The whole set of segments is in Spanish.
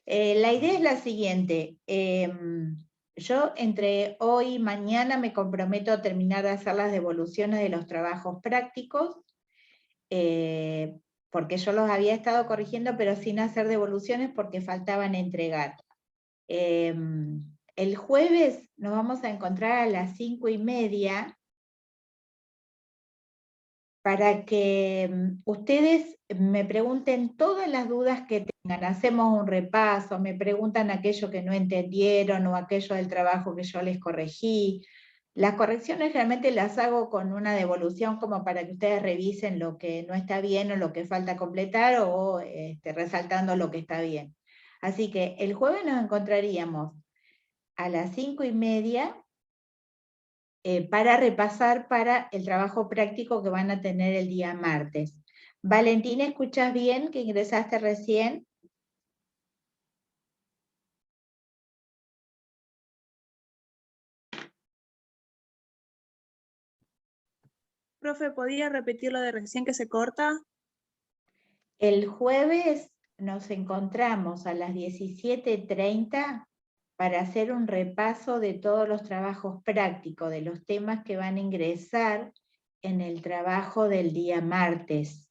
La idea es la siguiente. Yo entre hoy y mañana me comprometo a terminar de hacer las devoluciones de los trabajos prácticos, porque yo los había estado corrigiendo, pero sin hacer devoluciones porque faltaban entregar. El jueves nos vamos a encontrar a las 5:30 para que ustedes me pregunten todas las dudas que tengan. Hacemos un repaso, me preguntan aquello que no entendieron o aquello del trabajo que yo les corregí. Las correcciones realmente las hago con una devolución como para que ustedes revisen lo que no está bien o lo que falta completar o resaltando lo que está bien. Así que el jueves nos encontraríamos a las 5:30 para repasar para el trabajo práctico que van a tener el día martes. Valentina, ¿escuchas bien que ingresaste recién? Profe, ¿podría repetir lo de recién que se corta? El jueves nos encontramos a las 17:30 para hacer un repaso de todos los trabajos prácticos, de los temas que van a ingresar en el trabajo del día martes.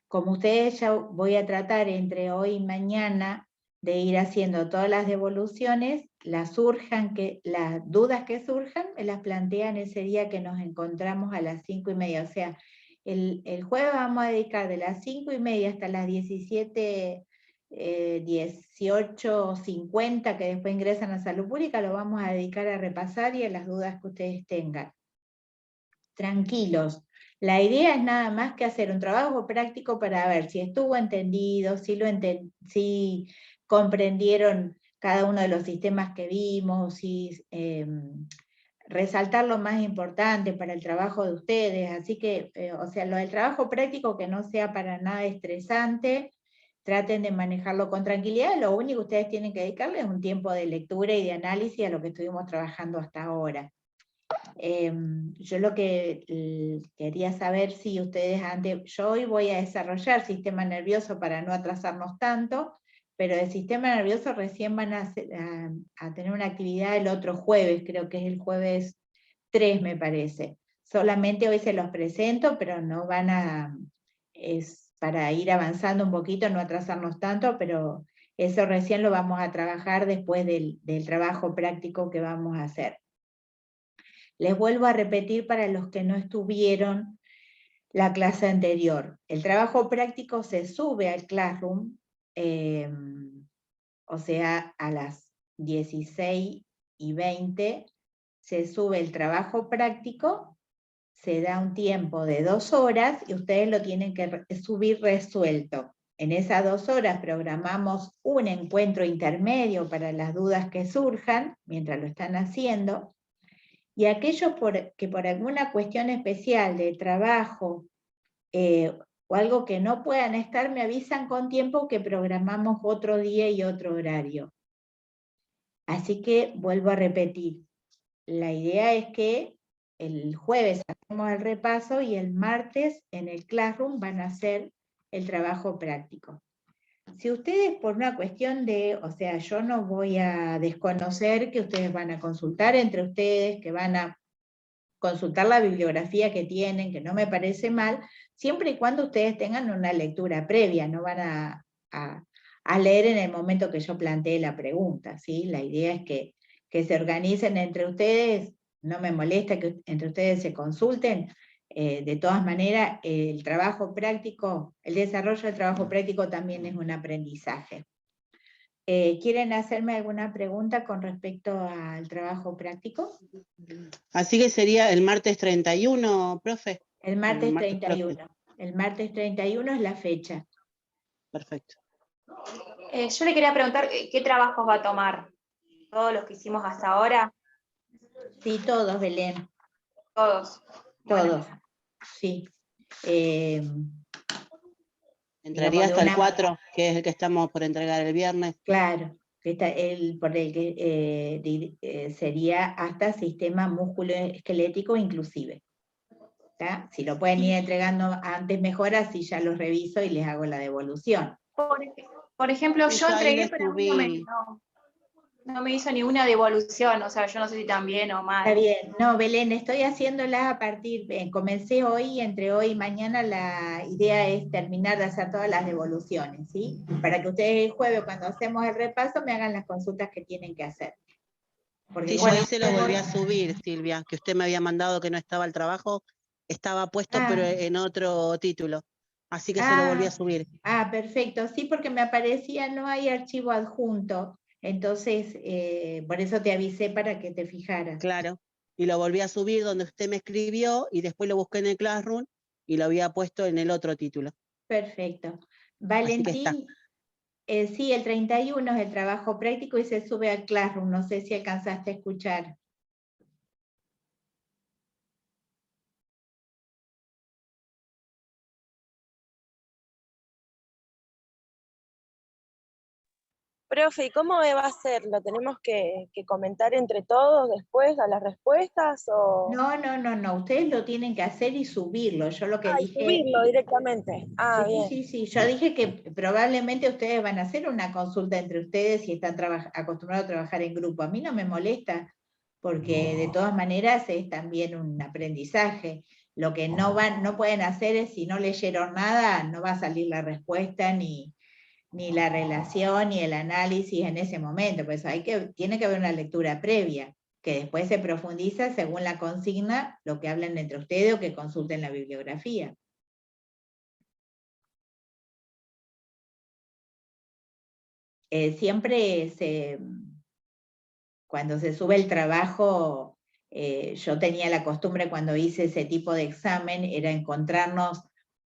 Como ustedes ya voy a tratar entre hoy y mañana de ir haciendo todas las devoluciones, las dudas que surjan, me las plantean ese día que nos encontramos a las 5:30. O sea, el jueves vamos a dedicar de las 5:30 hasta las 18:50, que después ingresan a Salud Pública, lo vamos a dedicar a repasar y a las dudas que ustedes tengan. Tranquilos. La idea es nada más que hacer un trabajo práctico para ver si estuvo entendido, si comprendieron cada uno de los sistemas que vimos, si resaltar lo más importante para el trabajo de ustedes. Así que, o sea, lo del trabajo práctico que no sea para nada estresante, traten de manejarlo con tranquilidad. Lo único que ustedes tienen que dedicarle es un tiempo de lectura y de análisis a lo que estuvimos trabajando hasta ahora. Yo lo que quería saber si ustedes yo hoy voy a desarrollar sistema nervioso para no atrasarnos tanto, pero el sistema nervioso recién van a tener una actividad el otro jueves, creo que es el jueves 3 me parece. Solamente hoy se los presento, pero no es para ir avanzando un poquito, no atrasarnos tanto, pero eso recién lo vamos a trabajar después del trabajo práctico que vamos a hacer. Les vuelvo a repetir para los que no estuvieron la clase anterior. El trabajo práctico se sube al Classroom, o sea, a las 16:20 se sube el trabajo práctico, se da un tiempo de 2 horas y ustedes lo tienen que subir resuelto. En esas 2 horas programamos un encuentro intermedio para las dudas que surjan mientras lo están haciendo. Y aquellos que por alguna cuestión especial de trabajo o algo que no puedan estar, me avisan con tiempo que programamos otro día y otro horario. Así que vuelvo a repetir, la idea es que el jueves hacemos el repaso y el martes en el Classroom van a hacer el trabajo práctico. Si ustedes por una cuestión o sea, yo no voy a desconocer que ustedes van a consultar entre ustedes, que van a consultar la bibliografía que tienen, que no me parece mal, siempre y cuando ustedes tengan una lectura previa, no van a leer en el momento que yo planteé la pregunta, ¿sí? La idea es que se organicen entre ustedes, no me molesta que entre ustedes se consulten, de todas maneras el trabajo práctico, el desarrollo del trabajo práctico también es un aprendizaje. ¿Quieren hacerme alguna pregunta con respecto al trabajo práctico? Así que sería el martes 31, profe. El martes 31. El martes 31 es la fecha. Perfecto. Yo le quería preguntar qué trabajos va a tomar. ¿Todos los que hicimos hasta ahora? Sí, todos, Belén. Todos. Todos, bueno. Sí. Entraría hasta el 4, que es el que estamos por entregar el viernes. Claro, por el que sería hasta sistema músculo-esquelético inclusive. ¿Está? Si lo pueden ir entregando antes mejor, así ya los reviso y les hago la devolución. Por ejemplo, Sí, yo yo ahí entregué, le pero a mí subí. no me hizo ninguna devolución, o sea, yo no sé si tan bien o Está mal. bien, no, Belén, estoy haciéndolas a partir, comencé hoy, entre hoy y mañana la idea es terminar de hacer todas las devoluciones, ¿sí? Para que ustedes el jueves, cuando hacemos el repaso, me hagan las consultas que tienen que hacer. Porque Sí, yo bueno, ahí se lo volví a subir, Silvia, que usted me había mandado que no estaba el trabajo, estaba puesto pero en otro título, así que se lo volví a subir. Perfecto, sí, porque me aparecía, no hay archivo adjunto, entonces por eso te avisé para que te fijaras. Claro, y lo volví a subir donde usted me escribió y después lo busqué en el Classroom y lo había puesto en el otro título. Perfecto. Así que está. Valentín, sí, el 31 es el trabajo práctico y se sube al Classroom, no sé si alcanzaste a escuchar. Profe, ¿y cómo va a ser? ¿Lo tenemos que comentar entre todos después a las respuestas? O... No, ustedes lo tienen que hacer y subirlo. Yo lo que Ah, y dije, subirlo directamente. Ah, bien. sí, yo dije que probablemente ustedes van a hacer una consulta entre ustedes y están acostumbrados a trabajar en grupo. A mí no me molesta, porque de todas maneras es también un aprendizaje. Lo que no pueden hacer es, si no leyeron nada, no va a salir la respuesta ni la relación ni el análisis en ese momento, pues tiene que haber una lectura previa, que después se profundiza según la consigna, lo que hablen entre ustedes o que consulten la bibliografía. Siempre cuando se sube el trabajo, yo tenía la costumbre cuando hice ese tipo de examen, era encontrarnos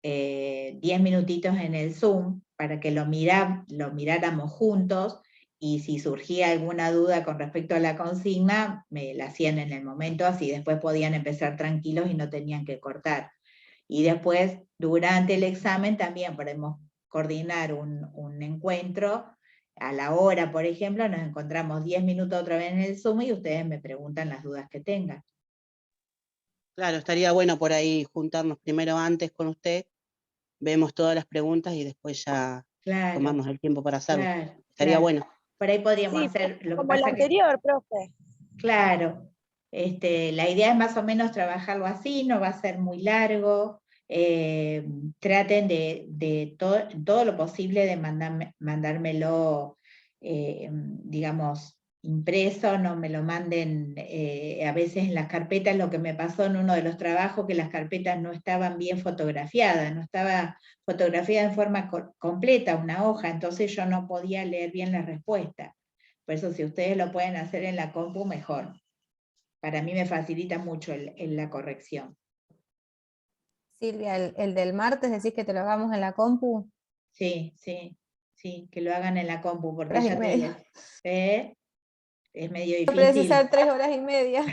10 minutitos en el Zoom para que lo miráramos juntos, y si surgía alguna duda con respecto a la consigna, me la hacían en el momento, así después podían empezar tranquilos y no tenían que cortar. Y después, durante el examen, también podemos coordinar un encuentro a la hora, por ejemplo, nos encontramos 10 minutos otra vez en el Zoom y ustedes me preguntan las dudas que tengan. Claro, estaría bueno por ahí juntarnos primero antes con usted, vemos todas las preguntas y después ya tomarnos el tiempo para hacerlo. Estaría bueno. Por ahí podríamos Sí, hacer lo que como el pasa anterior, profe. Claro, la idea es más o menos trabajarlo así, no va a ser muy largo. Traten de todo lo posible de mandármelo, digamos, impreso, no me lo manden a veces en las carpetas. Lo que me pasó en uno de los trabajos, que las carpetas no estaban bien fotografiadas, no estaba fotografiada en forma completa una hoja, entonces yo no podía leer bien la respuesta. Por eso, si ustedes lo pueden hacer en la compu, mejor. Para mí me facilita mucho la corrección. Silvia, el del martes decís que te lo hagamos en la compu. Sí, que lo hagan en la compu, porque Horas y ya te digo, media. es medio Voy a precisar difícil. 3 horas y media.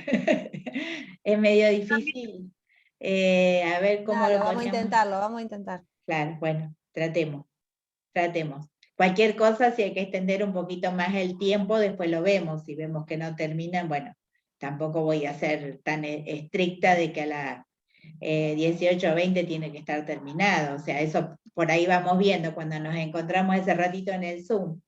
Es medio difícil. A ver cómo No, lo lo vamos a ponemos. intentar, lo vamos a intentar. Claro, bueno, tratemos. Cualquier cosa, si hay que extender un poquito más el tiempo, después lo vemos. Si vemos que no terminan, bueno, tampoco voy a ser tan estricta de que a las 18 o 20 tiene que estar terminado. O sea, eso por ahí vamos viendo cuando nos encontramos ese ratito en el Zoom,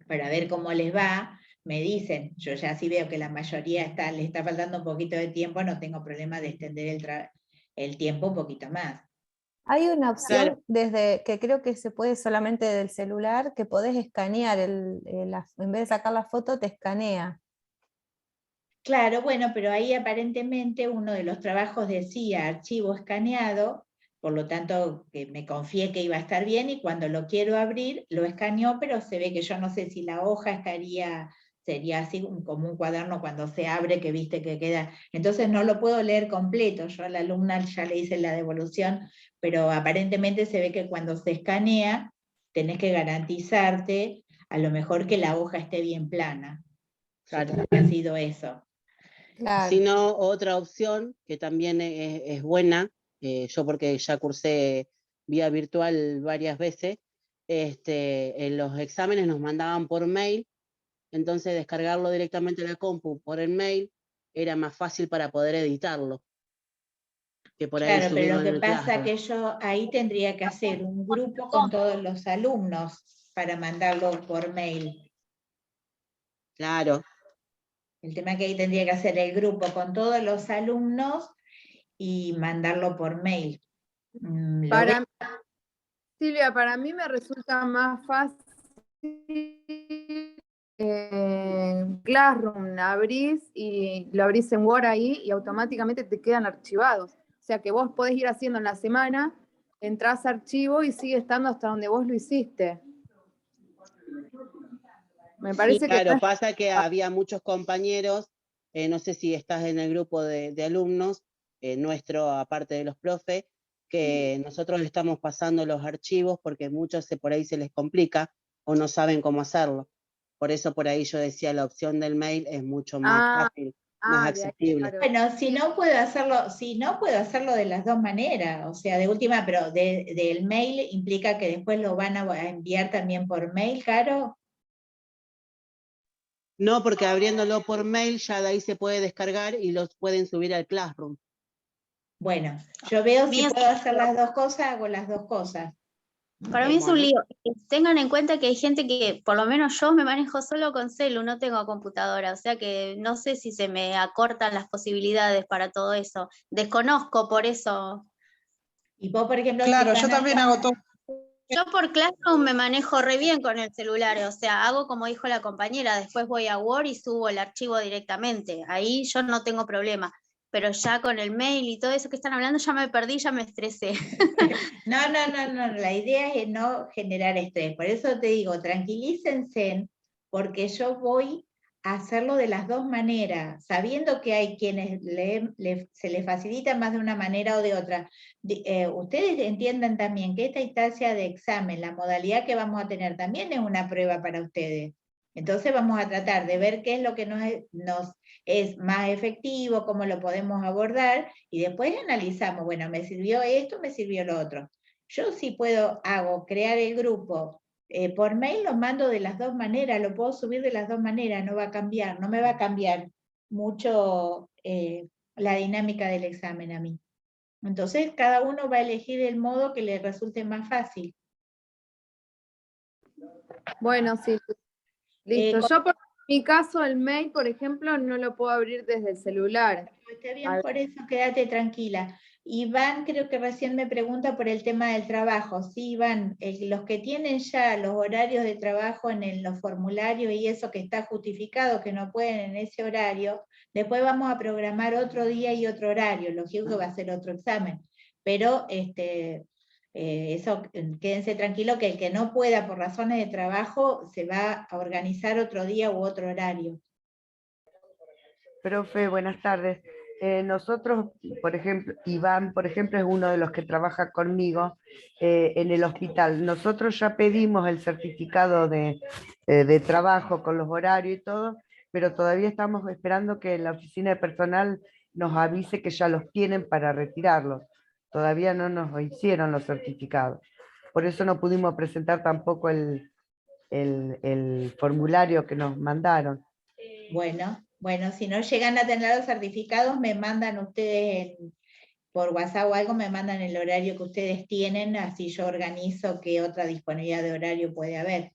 para ver cómo les va. Me dicen, yo ya sí veo que la mayoría le está faltando un poquito de tiempo, no tengo problema de extender el tiempo un poquito más. Hay una opción Claro. desde que creo que se puede solamente del celular, que podés escanear, en vez de sacar la foto, te escanea. Claro, bueno, pero ahí aparentemente uno de los trabajos decía archivo escaneado, por lo tanto que me confié que iba a estar bien, y cuando lo quiero abrir lo escaneó, pero se ve que yo no sé si la hoja sería así como un cuaderno cuando se abre, que viste que queda, entonces no lo puedo leer completo. Yo a la alumna ya le hice la devolución, pero aparentemente se ve que cuando se escanea tenés que garantizarte a lo mejor que la hoja esté bien plana. Claro. Supongo que ha sido eso. Claro. Si no, otra opción que también es buena, yo porque ya cursé vía virtual varias veces, en los exámenes nos mandaban por mail, entonces descargarlo directamente a la compu por el mail era más fácil para poder editarlo. que por ahí Claro, pero subirlo lo en que el pasa Classroom. que yo ahí tendría que hacer un grupo con todos los alumnos para mandarlo por mail. Claro. El tema es que ahí tendría que hacer el grupo con todos los alumnos y mandarlo por mail. Silvia, para mí me resulta más fácil Classroom, lo abrís en Word ahí y automáticamente te quedan archivados. O sea que vos podés ir haciendo en la semana, entrás a archivo y sigue estando hasta donde vos lo hiciste. Me parece que Claro, pasa que había muchos compañeros, no sé si estás en el grupo de alumnos, nuestro, aparte de los profes, que nosotros le estamos pasando los archivos porque muchos por ahí se les complica o no saben cómo hacerlo. Por eso por ahí yo decía, la opción del mail es mucho más fácil, más accesible. Claro. Bueno, si no puedo hacerlo de las dos maneras, o sea, de última, pero del mail implica que después lo van a enviar también por mail, Caro. No, porque abriéndolo por mail ya de ahí se puede descargar y los pueden subir al Classroom. Bueno, yo veo si Bien. puedo hacer las dos cosas, hago las dos cosas. Para mí es un lío. Tengan en cuenta que hay gente que, por lo menos yo me manejo solo con celu, no tengo computadora, o sea que no sé si se me acortan las posibilidades para todo eso. Desconozco por eso. Y vos, por ejemplo, Claro, si yo también hago todo. Yo por Classroom me manejo re bien con el celular, o sea, hago como dijo la compañera, después voy a Word y subo el archivo directamente. Ahí yo no tengo problema. Pero ya con el mail y todo eso que están hablando ya me perdí, ya me estresé. No, la idea es no generar estrés. Por eso te digo, tranquilícense, porque yo voy a hacerlo de las dos maneras, sabiendo que hay quienes se les facilita más de una manera o de otra. Ustedes entiendan también que esta instancia de examen, la modalidad que vamos a tener también es una prueba para ustedes. Entonces vamos a tratar de ver qué es lo que nos es más efectivo, cómo lo podemos abordar, y después analizamos, bueno, me sirvió esto, me sirvió lo otro. Yo sí puedo, crear el grupo, por mail lo mando de las dos maneras, lo puedo subir de las dos maneras, no va a cambiar, no me va a cambiar mucho la dinámica del examen a mí. Entonces cada uno va a elegir el modo que le resulte más fácil. Bueno, sí. Listo. Yo por mi caso, el mail, por ejemplo, no lo puedo abrir desde el celular. Está bien, por eso quédate tranquila. Iván creo que recién me pregunta por el tema del trabajo. Sí, Iván, los que tienen ya los horarios de trabajo en los formularios y eso que está justificado que no pueden en ese horario, después vamos a programar otro día y otro horario, lógico que va a ser otro examen. Pero eso, quédense tranquilos que el que no pueda por razones de trabajo se va a organizar otro día u otro horario. Profe, buenas tardes. Nosotros, por ejemplo, Iván, por ejemplo, es uno de los que trabaja conmigo en el hospital. Nosotros ya pedimos el certificado de trabajo con los horarios y todo, pero todavía estamos esperando que la oficina de personal nos avise que ya los tienen para retirarlos. Todavía no nos hicieron los certificados. Por eso no pudimos presentar tampoco el formulario que nos mandaron. Bueno, si no llegan a tener los certificados, me mandan ustedes por WhatsApp o algo, me mandan el horario que ustedes tienen, así yo organizo qué otra disponibilidad de horario puede haber.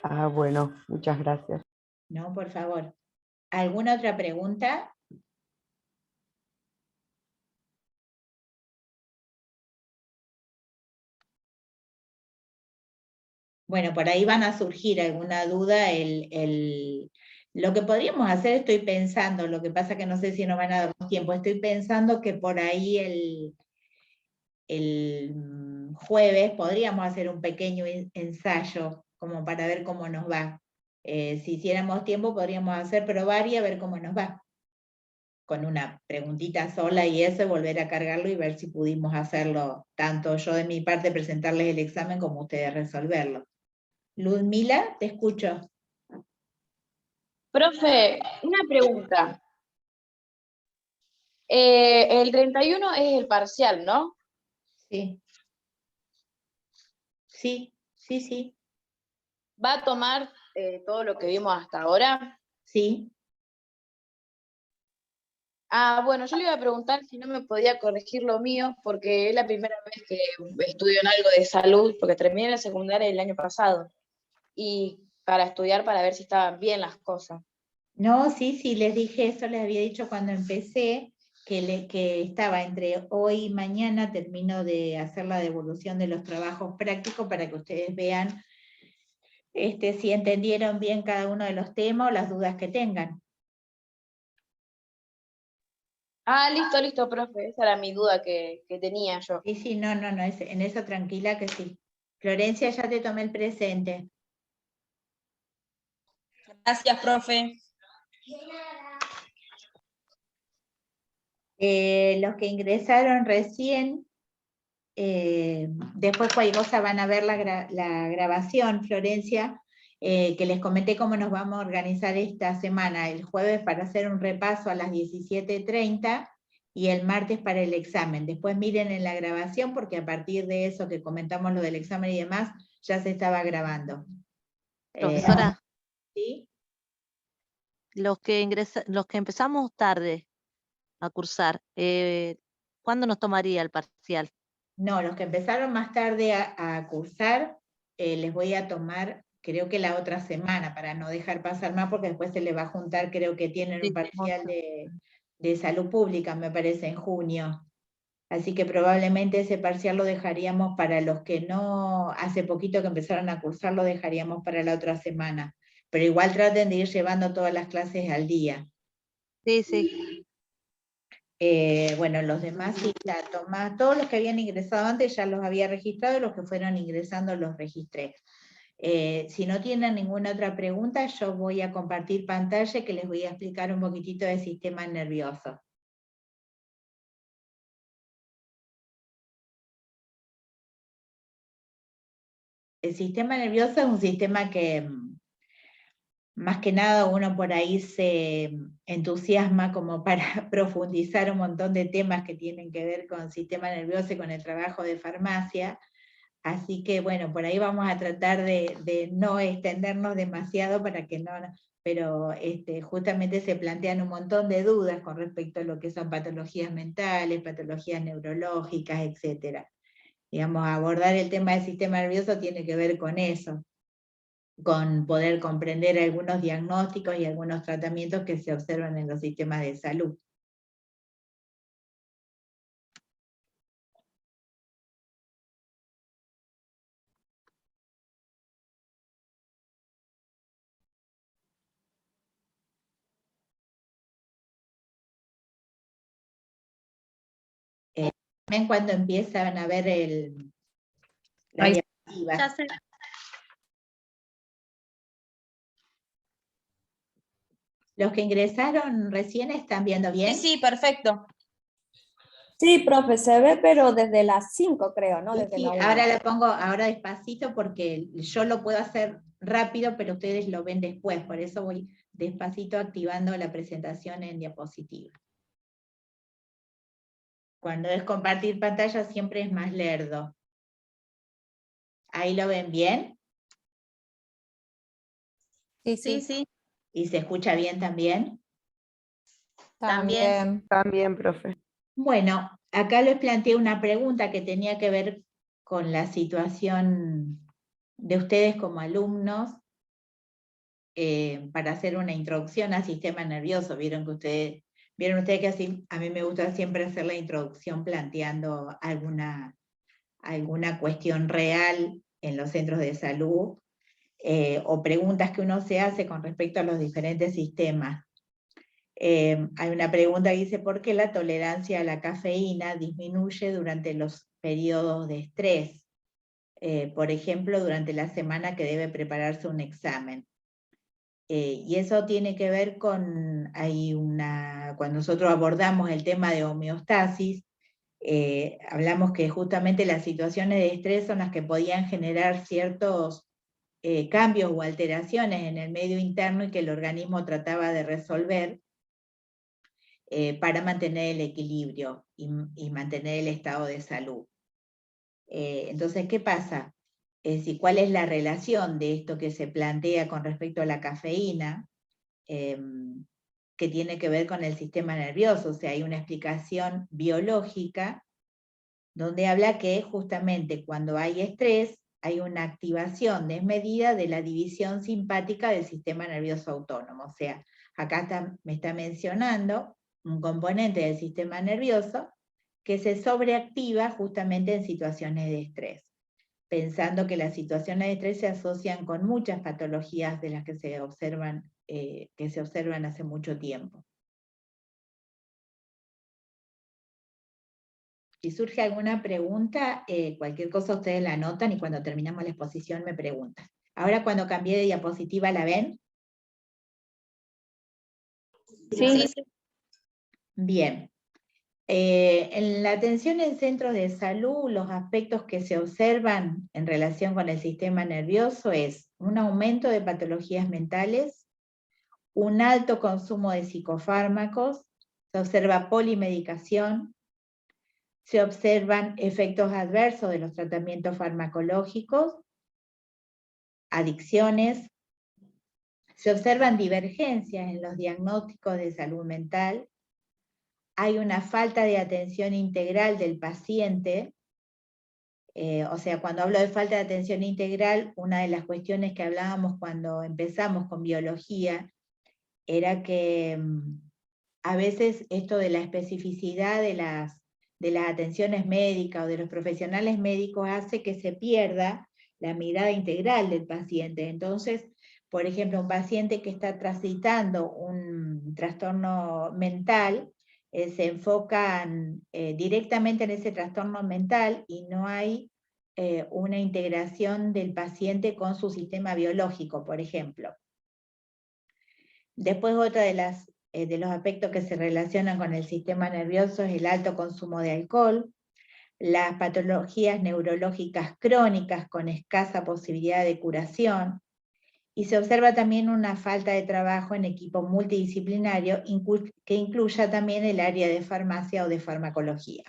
Ah, bueno, muchas gracias. No, por favor. ¿Alguna otra pregunta? Bueno, por ahí van a surgir alguna duda. Lo que podríamos hacer, estoy pensando, lo que pasa que no sé si nos van a dar más tiempo, estoy pensando que por ahí el jueves podríamos hacer un pequeño ensayo como para ver cómo nos va. Si hiciéramos tiempo podríamos hacer probar y a ver cómo nos va. Con una preguntita sola y eso, volver a cargarlo y ver si pudimos hacerlo, tanto yo de mi parte presentarles el examen como ustedes resolverlo. Ludmila, te escucho. Profe, una pregunta. El 31 es el parcial, ¿no? Sí. Sí. ¿Va a tomar todo lo que vimos hasta ahora? Sí. Ah, bueno, yo le iba a preguntar si no me podía corregir lo mío, porque es la primera vez que estudio en algo de salud, porque terminé la secundaria el año pasado, y para estudiar para ver si estaban bien las cosas. No, sí, les dije eso, les había dicho cuando empecé, que estaba entre hoy y mañana, termino de hacer la devolución de los trabajos prácticos para que ustedes vean si entendieron bien cada uno de los temas o las dudas que tengan. Ah, listo, profe, esa era mi duda que tenía yo. Sí, no, en eso tranquila que sí. Florencia, ya te tomé el presente. Gracias, profe. Los que ingresaron recién, después cualquier cosa van a ver la grabación, Florencia, que les comenté cómo nos vamos a organizar esta semana, el jueves para hacer un repaso a las 17:30 y el martes para el examen. Después miren en la grabación porque a partir de eso que comentamos lo del examen y demás, ya se estaba grabando. Profesora, ¿sí? los que empezamos tarde a cursar, ¿cuándo nos tomaría el parcial? No, los que empezaron más tarde a cursar, les voy a tomar, creo que la otra semana, para no dejar pasar más, porque después se les va a juntar, creo que tienen un parcial de salud pública, me parece, en junio. Así que probablemente ese parcial lo dejaríamos para los que no, hace poquito que empezaron a cursar, lo dejaríamos para la otra semana. Pero igual traten de ir llevando todas las clases al día. Sí. Bueno, los demás sí, todos los que habían ingresado antes ya los había registrado, y los que fueron ingresando los registré. Si no tienen ninguna otra pregunta, yo voy a compartir pantalla que les voy a explicar un poquitito del sistema nervioso. El sistema nervioso es un sistema que más que nada uno por ahí se entusiasma como para profundizar un montón de temas que tienen que ver con el sistema nervioso y con el trabajo de farmacia. Así que bueno, por ahí vamos a tratar de no extendernos demasiado para que no, pero justamente se plantean un montón de dudas con respecto a lo que son patologías mentales, patologías neurológicas, etc. Digamos, abordar el tema del sistema nervioso tiene que ver con eso, con poder comprender algunos diagnósticos y algunos tratamientos que se observan en los sistemas de salud. También cuando empiezan a ver la diapositiva. Ya sé. ¿Los que ingresaron recién están viendo bien? Sí, perfecto. Sí, profe, se ve, pero desde las 5 creo, ¿no? Desde Sí, la 1. ahora la pongo despacito porque yo lo puedo hacer rápido, pero ustedes lo ven después, por eso voy despacito activando la presentación en diapositiva. Cuando es compartir pantalla siempre es más lerdo. ¿Ahí lo ven bien? Sí. ¿Y se escucha bien también? También, profe. Bueno, acá les planteé una pregunta que tenía que ver con la situación de ustedes como alumnos para hacer una introducción al sistema nervioso. Vieron ustedes que así, a mí me gusta siempre hacer la introducción planteando alguna cuestión real en los centros de salud o preguntas que uno se hace con respecto a los diferentes sistemas. Hay una pregunta que dice, ¿por qué la tolerancia a la cafeína disminuye durante los periodos de estrés? Por ejemplo, durante la semana que debe prepararse un examen. Y eso tiene que ver con, cuando nosotros abordamos el tema de homeostasis, hablamos que justamente las situaciones de estrés son las que podían generar ciertos cambios o alteraciones en el medio interno y que el organismo trataba de resolver para mantener el equilibrio y mantener el estado de salud. Entonces, ¿qué pasa? ¿Cuál es la relación de esto que se plantea con respecto a la cafeína? que tiene que ver con el sistema nervioso, o sea, hay una explicación biológica donde habla que justamente cuando hay estrés hay una activación desmedida de la división simpática del sistema nervioso autónomo. O sea, acá me está mencionando un componente del sistema nervioso que se sobreactiva justamente en situaciones de estrés, pensando que las situaciones de estrés se asocian con muchas patologías de las que se observan hace mucho tiempo. Si surge alguna pregunta, cualquier cosa ustedes la anotan y cuando terminamos la exposición me preguntan. Ahora cuando cambié de diapositiva, ¿la ven? Sí. Bien. En la atención en centros de salud, los aspectos que se observan en relación con el sistema nervioso es un aumento de patologías mentales, un alto consumo de psicofármacos, se observa polimedicación, se observan efectos adversos de los tratamientos farmacológicos, adicciones, se observan divergencias en los diagnósticos de salud mental, hay una falta de atención integral del paciente, o sea, cuando hablo de falta de atención integral, una de las cuestiones que hablábamos cuando empezamos con biología era que a veces esto de la especificidad de las atenciones médicas o de los profesionales médicos hace que se pierda la mirada integral del paciente. Entonces, por ejemplo, un paciente que está transitando un trastorno mental, se enfocan directamente en ese trastorno mental y no hay una integración del paciente con su sistema biológico, por ejemplo. Después otra de los aspectos que se relacionan con el sistema nervioso es el alto consumo de alcohol, las patologías neurológicas crónicas con escasa posibilidad de curación, y se observa también una falta de trabajo en equipo multidisciplinario que incluya también el área de farmacia o de farmacología.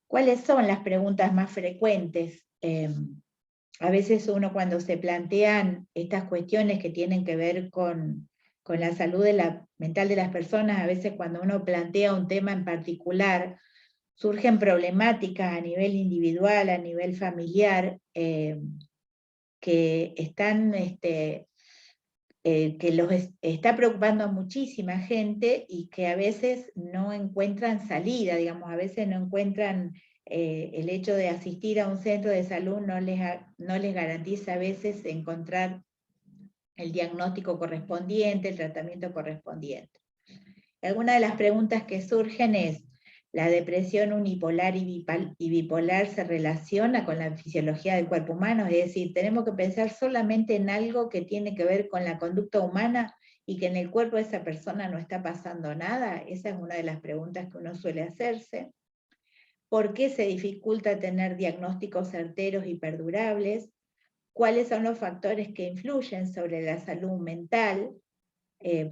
¿Cuáles son las preguntas más frecuentes? A veces uno cuando se plantean estas cuestiones que tienen que ver con la salud mental de las personas, a veces cuando uno plantea un tema en particular, surgen problemáticas a nivel individual, a nivel familiar, que están, que los está preocupando a muchísima gente y que a veces no encuentran salida, digamos, a veces no encuentran el hecho de asistir a un centro de salud, no les garantiza a veces encontrar el diagnóstico correspondiente, el tratamiento correspondiente. Algunas de las preguntas que surgen es, ¿la depresión unipolar y bipolar se relaciona con la fisiología del cuerpo humano? Es decir, ¿tenemos que pensar solamente en algo que tiene que ver con la conducta humana y que en el cuerpo de esa persona no está pasando nada? Esa es una de las preguntas que uno suele hacerse. ¿Por qué se dificulta tener diagnósticos certeros y perdurables? ¿Cuáles son los factores que influyen sobre la salud mental?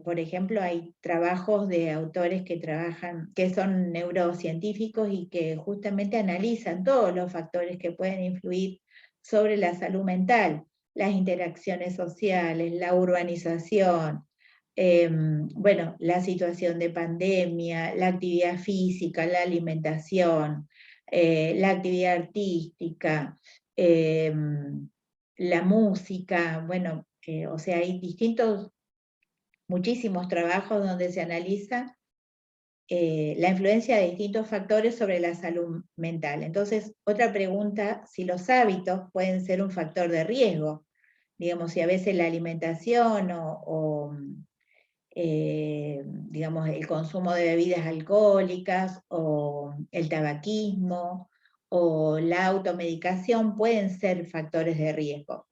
Por ejemplo, hay trabajos de autores que son neurocientíficos y que justamente analizan todos los factores que pueden influir sobre la salud mental, las interacciones sociales, la urbanización, bueno, la situación de pandemia, la actividad física, la alimentación, la actividad artística, la música, bueno, o sea, hay muchísimos trabajos donde se analiza la influencia de distintos factores sobre la salud mental. Entonces, otra pregunta, si los hábitos pueden ser un factor de riesgo, digamos, si a veces la alimentación digamos, el consumo de bebidas alcohólicas o el tabaquismo o la automedicación pueden ser factores de riesgo.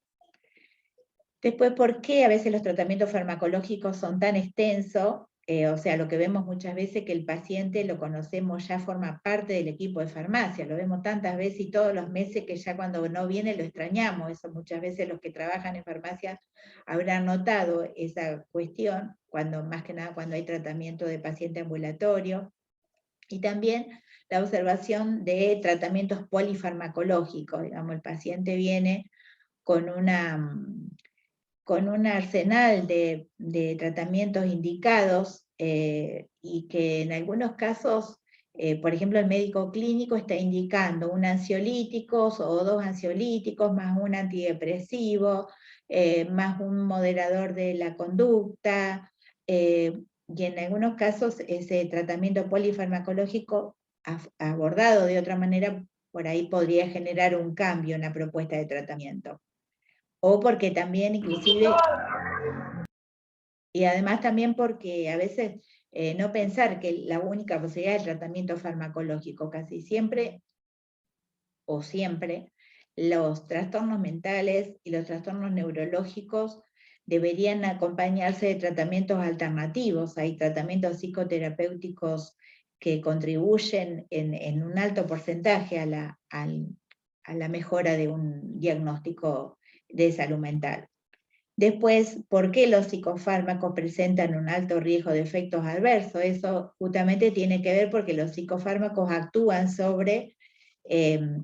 Después, ¿por qué a veces los tratamientos farmacológicos son tan extensos? O sea, lo que vemos muchas veces que el paciente lo conocemos, ya forma parte del equipo de farmacia, lo vemos tantas veces y todos los meses que ya cuando no viene lo extrañamos. Eso muchas veces los que trabajan en farmacia habrán notado esa cuestión, más que nada cuando hay tratamiento de paciente ambulatorio. Y también la observación de tratamientos polifarmacológicos, digamos, el paciente viene con con un arsenal de tratamientos indicados y que en algunos casos, por ejemplo, el médico clínico está indicando un ansiolítico o 2 ansiolíticos más un antidepresivo, más un moderador de la conducta, y en algunos casos ese tratamiento polifarmacológico abordado de otra manera, por ahí podría generar un cambio en la propuesta de tratamiento. O porque también inclusive, y además también porque a veces no pensar que la única posibilidad es el tratamiento farmacológico, casi siempre, o siempre, los trastornos mentales y los trastornos neurológicos deberían acompañarse de tratamientos alternativos. Hay tratamientos psicoterapéuticos que contribuyen en un alto porcentaje a la mejora de un diagnóstico de salud mental. Después, ¿por qué los psicofármacos presentan un alto riesgo de efectos adversos? Eso justamente tiene que ver porque los psicofármacos actúan sobre la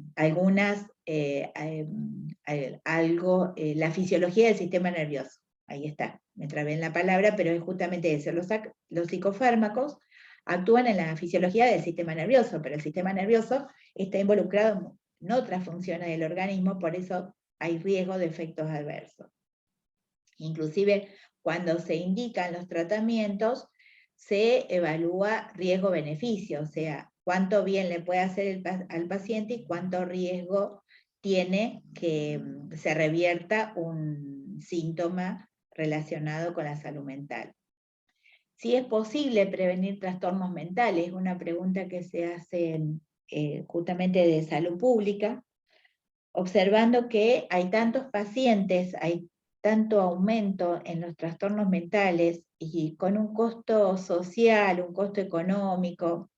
fisiología del sistema nervioso. Ahí está, me trabé en la palabra, pero es justamente eso. Los psicofármacos actúan en la fisiología del sistema nervioso, pero el sistema nervioso está involucrado en otras funciones del organismo, por eso hay riesgo de efectos adversos. Inclusive, cuando se indican los tratamientos, se evalúa riesgo-beneficio, o sea, cuánto bien le puede hacer al paciente y cuánto riesgo tiene que se revierta un síntoma relacionado con la salud mental. Si es posible prevenir trastornos mentales, una pregunta que se hace justamente de salud pública, observando que hay tantos pacientes, hay tanto aumento en los trastornos mentales y con un costo social, un costo económico,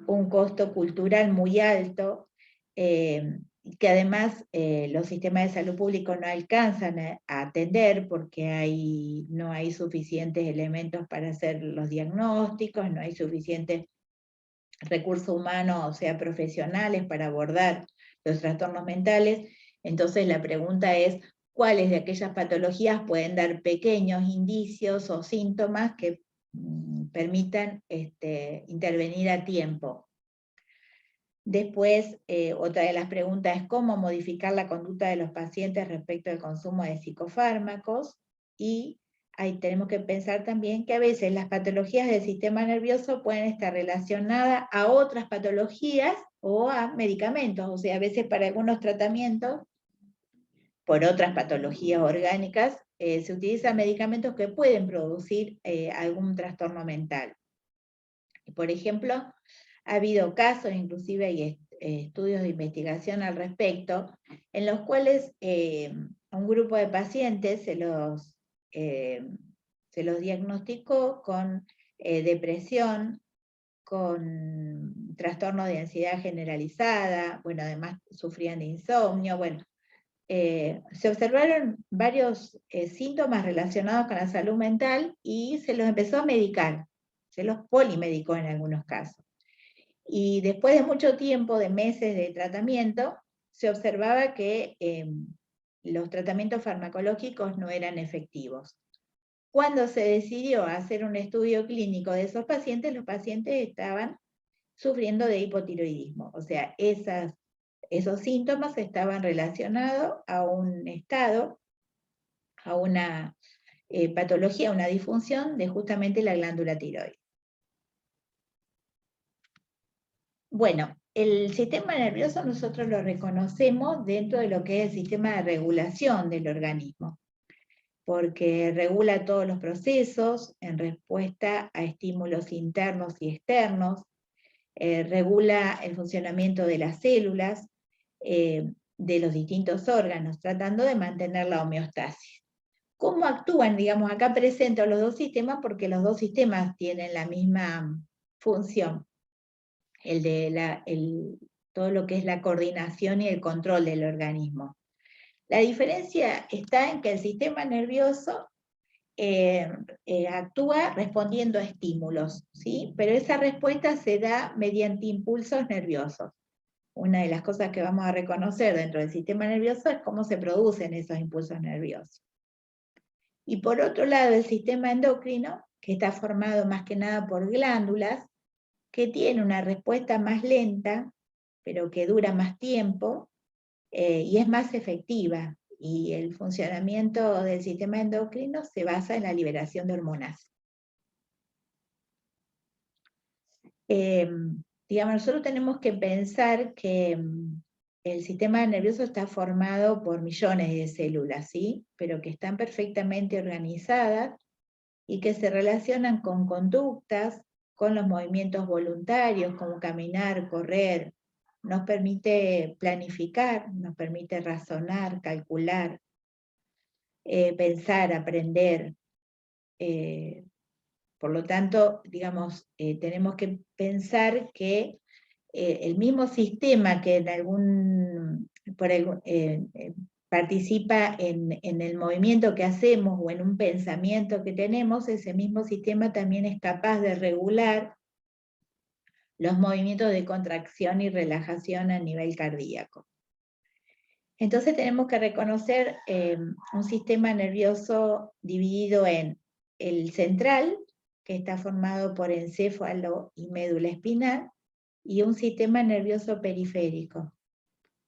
un costo cultural muy alto, que además los sistemas de salud público no alcanzan a atender porque no hay suficientes elementos para hacer los diagnósticos, no hay suficientes recursos humanos, o sea, profesionales para abordar los trastornos mentales. Entonces la pregunta es, ¿cuáles de aquellas patologías pueden dar pequeños indicios o síntomas que permitan intervenir a tiempo? Después, otra de las preguntas es cómo modificar la conducta de los pacientes respecto al consumo de psicofármacos, y ahí tenemos que pensar también que a veces las patologías del sistema nervioso pueden estar relacionadas a otras patologías o a medicamentos, o sea, a veces para algunos tratamientos, por otras patologías orgánicas, se utilizan medicamentos que pueden producir algún trastorno mental. Por ejemplo, ha habido casos, inclusive hay estudios de investigación al respecto, en los cuales a un grupo de pacientes se los diagnosticó con depresión, con trastorno de ansiedad generalizada, bueno, además sufrían de insomnio, bueno, se observaron varios síntomas relacionados con la salud mental y se los empezó a medicar, se los polimedicó en algunos casos. Y después de mucho tiempo, de meses de tratamiento, se observaba que los tratamientos farmacológicos no eran efectivos. Cuando se decidió hacer un estudio clínico de esos pacientes, los pacientes estaban sufriendo de hipotiroidismo, o sea, esos síntomas estaban relacionados a un estado, a una patología, una disfunción de justamente la glándula tiroides. Bueno, el sistema nervioso nosotros lo reconocemos dentro de lo que es el sistema de regulación del organismo, porque regula todos los procesos en respuesta a estímulos internos y externos, regula el funcionamiento de las células, de los distintos órganos, tratando de mantener la homeostasis. ¿Cómo actúan? Digamos, acá presento los dos sistemas porque los dos sistemas tienen la misma función. Todo lo que es la coordinación y el control del organismo. La diferencia está en que el sistema nervioso actúa respondiendo a estímulos, ¿sí? Pero esa respuesta se da mediante impulsos nerviosos. Una de las cosas que vamos a reconocer dentro del sistema nervioso es cómo se producen esos impulsos nerviosos. Y por otro lado, el sistema endocrino, que está formado más que nada por glándulas, que tiene una respuesta más lenta, pero que dura más tiempo, y es más efectiva. Y el funcionamiento del sistema endocrino se basa en la liberación de hormonas. Digamos, nosotros tenemos que pensar que el sistema nervioso está formado por millones de células, ¿sí? Pero que están perfectamente organizadas y que se relacionan con conductas, con los movimientos voluntarios, como caminar, correr. Nos permite planificar, nos permite razonar, calcular, pensar, aprender. Por lo tanto, digamos, tenemos que pensar que el mismo sistema que participa en el movimiento que hacemos o en un pensamiento que tenemos, ese mismo sistema también es capaz de regular los movimientos de contracción y relajación a nivel cardíaco. Entonces tenemos que reconocer un sistema nervioso dividido en el central, que está formado por encéfalo y médula espinal, y un sistema nervioso periférico.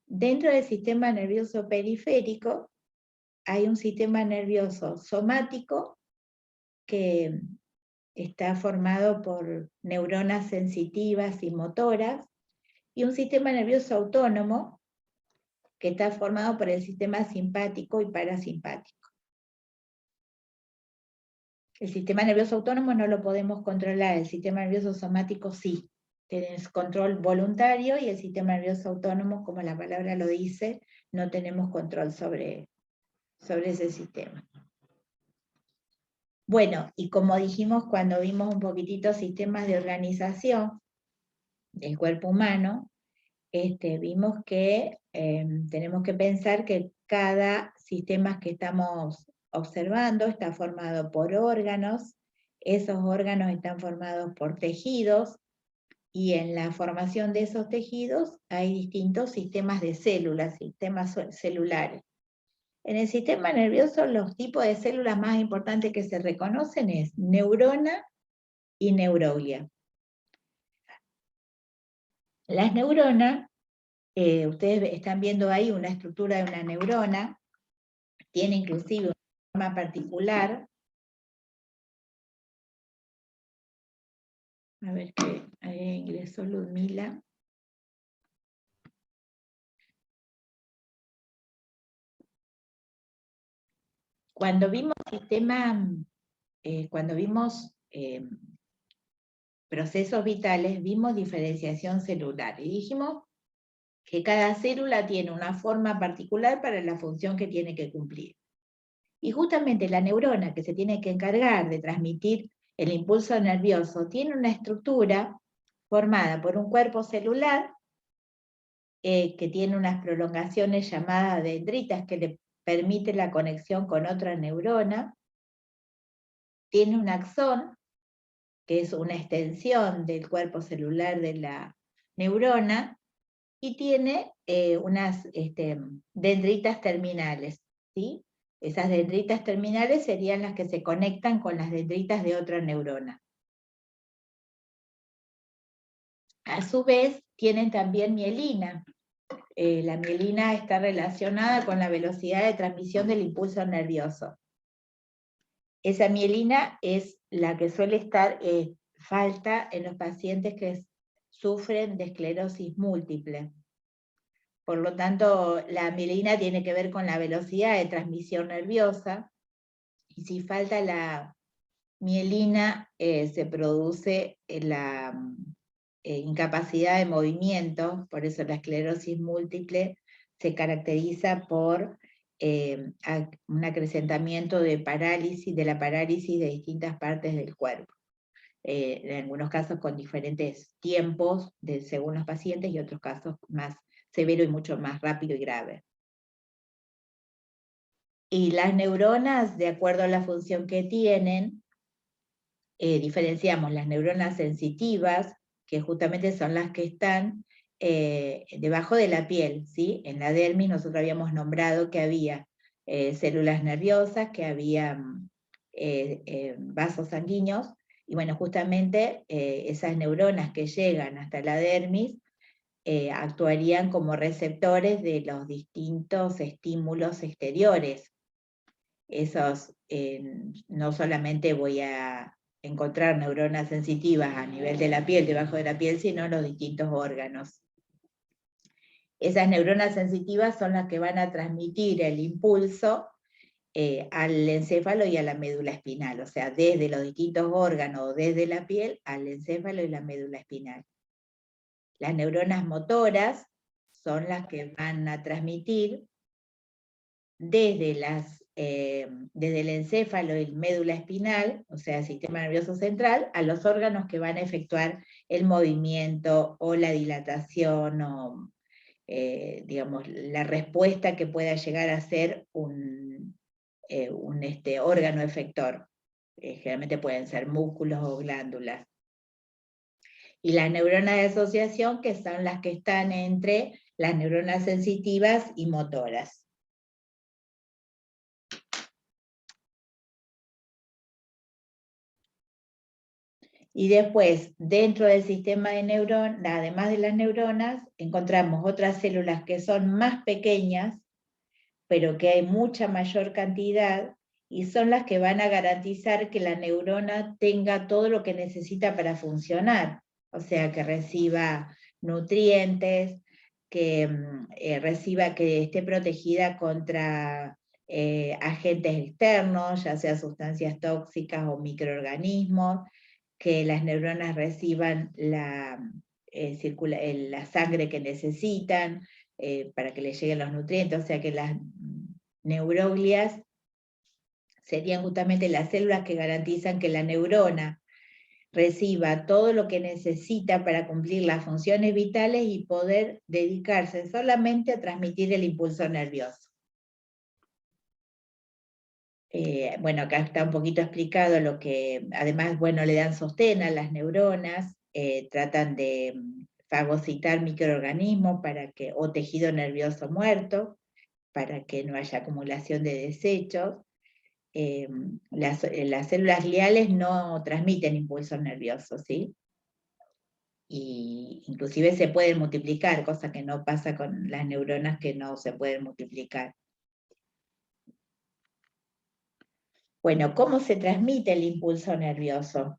Dentro del sistema nervioso periférico hay un sistema nervioso somático que está formado por neuronas sensitivas y motoras, y un sistema nervioso autónomo que está formado por el sistema simpático y parasimpático. El sistema nervioso autónomo no lo podemos controlar, el sistema nervioso somático sí. Tenemos control voluntario y el sistema nervioso autónomo, como la palabra lo dice, no tenemos control sobre ese sistema. Bueno, y como dijimos cuando vimos un poquitito sistemas de organización del cuerpo humano, vimos que tenemos que pensar que cada sistema que estamos observando está formado por órganos, esos órganos están formados por tejidos, y en la formación de esos tejidos hay distintos sistemas de células, sistemas celulares. En el sistema nervioso los tipos de células más importantes que se reconocen es neurona y neuroglia. Las neuronas, ustedes están viendo ahí una estructura de una neurona, tiene inclusive una forma particular. A ver que ahí ingresó Ludmila. Cuando vimos procesos vitales, vimos diferenciación celular y dijimos que cada célula tiene una forma particular para la función que tiene que cumplir. Y justamente la neurona, que se tiene que encargar de transmitir el impulso nervioso, tiene una estructura formada por un cuerpo celular que tiene unas prolongaciones llamadas dendritas que le permite la conexión con otra neurona, tiene un axón, que es una extensión del cuerpo celular de la neurona, y tiene unas dendritas terminales, ¿sí? Esas dendritas terminales serían las que se conectan con las dendritas de otra neurona. A su vez, tienen también mielina. La mielina está relacionada con la velocidad de transmisión del impulso nervioso. Esa mielina es la que suele estar falta en los pacientes que sufren de esclerosis múltiple. Por lo tanto, la mielina tiene que ver con la velocidad de transmisión nerviosa, y si falta la mielina se produce la incapacidad de movimiento. Por eso la esclerosis múltiple se caracteriza por un acrecentamiento de la parálisis de distintas partes del cuerpo. En algunos casos con diferentes tiempos según los pacientes, y otros casos más severo y mucho más rápido y grave. Y las neuronas, de acuerdo a la función que tienen, diferenciamos las neuronas sensitivas, que justamente son las que están debajo de la piel, ¿sí? En la dermis nosotros habíamos nombrado que había células nerviosas, que había vasos sanguíneos, y bueno, justamente esas neuronas que llegan hasta la dermis actuarían como receptores de los distintos estímulos exteriores. Esos, no solamente voy a encontrar neuronas sensitivas a nivel de la piel, debajo de la piel, sino en los distintos órganos. Esas neuronas sensitivas son las que van a transmitir el impulso al encéfalo y a la médula espinal, o sea, desde los distintos órganos, desde la piel, al encéfalo y la médula espinal. Las neuronas motoras son las que van a transmitir desde el encéfalo y médula espinal, o sea, el sistema nervioso central, a los órganos que van a efectuar el movimiento o la dilatación o, digamos, la respuesta que pueda llegar a ser un órgano efector. Generalmente pueden ser músculos o glándulas. Y las neuronas de asociación, que son las que están entre las neuronas sensitivas y motoras. Y después, dentro del sistema de neuronas, además de las neuronas, encontramos otras células que son más pequeñas, pero que hay mucha mayor cantidad, y son las que van a garantizar que la neurona tenga todo lo que necesita para funcionar. O sea, que reciba nutrientes, que que esté protegida contra agentes externos, ya sea sustancias tóxicas o microorganismos, que las neuronas reciban la sangre que necesitan para que les lleguen los nutrientes, o sea que las neuroglias serían justamente las células que garantizan que la neurona reciba todo lo que necesita para cumplir las funciones vitales y poder dedicarse solamente a transmitir el impulso nervioso. Bueno, acá está un poquito explicado lo que, además, bueno, le dan sostén a las neuronas, tratan de fagocitar microorganismos o tejido nervioso muerto, para que no haya acumulación de desechos. Las células gliales no transmiten impulsos nerviosos, ¿sí? Y inclusive se pueden multiplicar, cosa que no pasa con las neuronas que no se pueden multiplicar. Bueno, ¿cómo se transmite el impulso nervioso?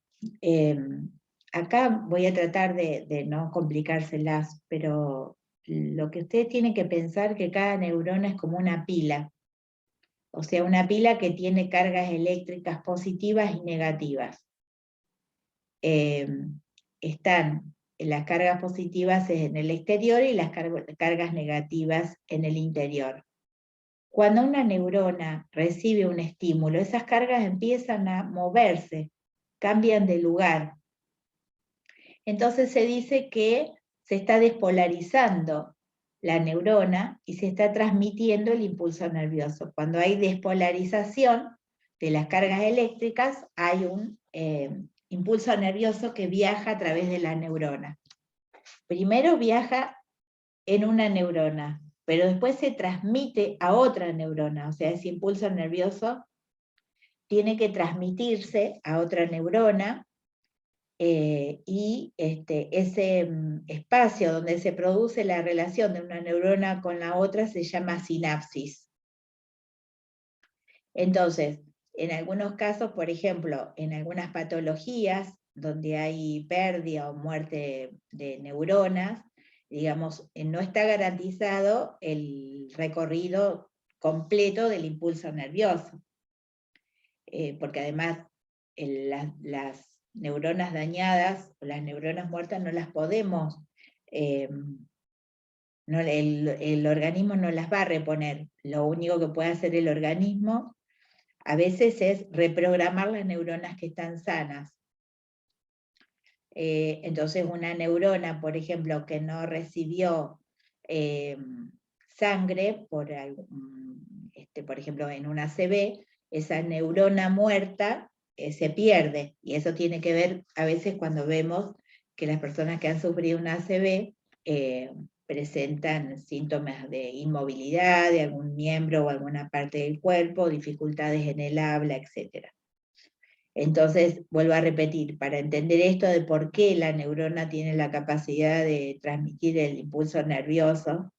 Acá voy a tratar de no complicárselas, pero lo que ustedes tienen que pensar es que cada neurona es como una pila. O sea, una pila que tiene cargas eléctricas positivas y negativas. Están las cargas positivas en el exterior y las cargas negativas en el interior. Cuando una neurona recibe un estímulo, esas cargas empiezan a moverse, cambian de lugar. Entonces se dice que se está despolarizando la neurona y se está transmitiendo el impulso nervioso. Cuando hay despolarización de las cargas eléctricas, hay un impulso nervioso que viaja a través de la neurona. Primero viaja en una neurona, pero después se transmite a otra neurona, o sea, ese impulso nervioso tiene que transmitirse a otra neurona, y ese espacio donde se produce la relación de una neurona con la otra se llama sinapsis. Entonces, en algunos casos, por ejemplo, en algunas patologías donde hay pérdida o muerte de neuronas, digamos, no está garantizado el recorrido completo del impulso nervioso. Porque además las neuronas dañadas o las neuronas muertas no las podemos, el organismo no las va a reponer. Lo único que puede hacer el organismo a veces es reprogramar las neuronas que están sanas. Entonces una neurona, por ejemplo, que no recibió sangre, por ejemplo en una ACV, esa neurona muerta se pierde, y eso tiene que ver a veces cuando vemos que las personas que han sufrido una ACV presentan síntomas de inmovilidad de algún miembro o alguna parte del cuerpo, dificultades en el habla, etc. Entonces, vuelvo a repetir, para entender esto de por qué la neurona tiene la capacidad de transmitir el impulso nervioso,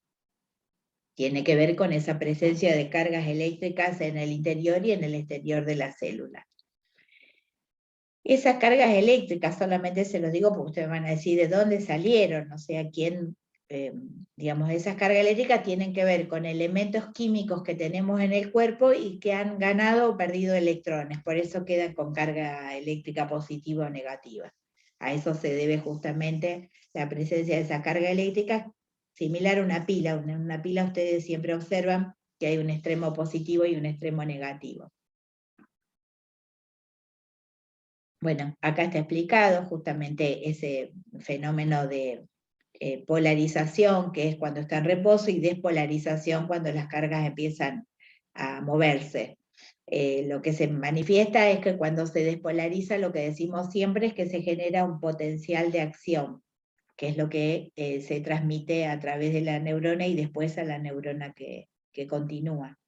tiene que ver con esa presencia de cargas eléctricas en el interior y en el exterior de la célula. Esas cargas eléctricas, solamente se los digo porque ustedes van a decir de dónde salieron, o sea, quién, digamos, esas cargas eléctricas tienen que ver con elementos químicos que tenemos en el cuerpo y que han ganado o perdido electrones, por eso quedan con carga eléctrica positiva o negativa. A eso se debe justamente la presencia de esa carga eléctrica, similar a una pila. Una pila ustedes siempre observan que hay un extremo positivo y un extremo negativo. Bueno, acá está explicado justamente ese fenómeno de polarización, que es cuando está en reposo, y despolarización cuando las cargas empiezan a moverse. Lo que se manifiesta es que cuando se despolariza, lo que decimos siempre es que se genera un potencial de acción, que es lo que se transmite a través de la neurona y después a la neurona que continúa.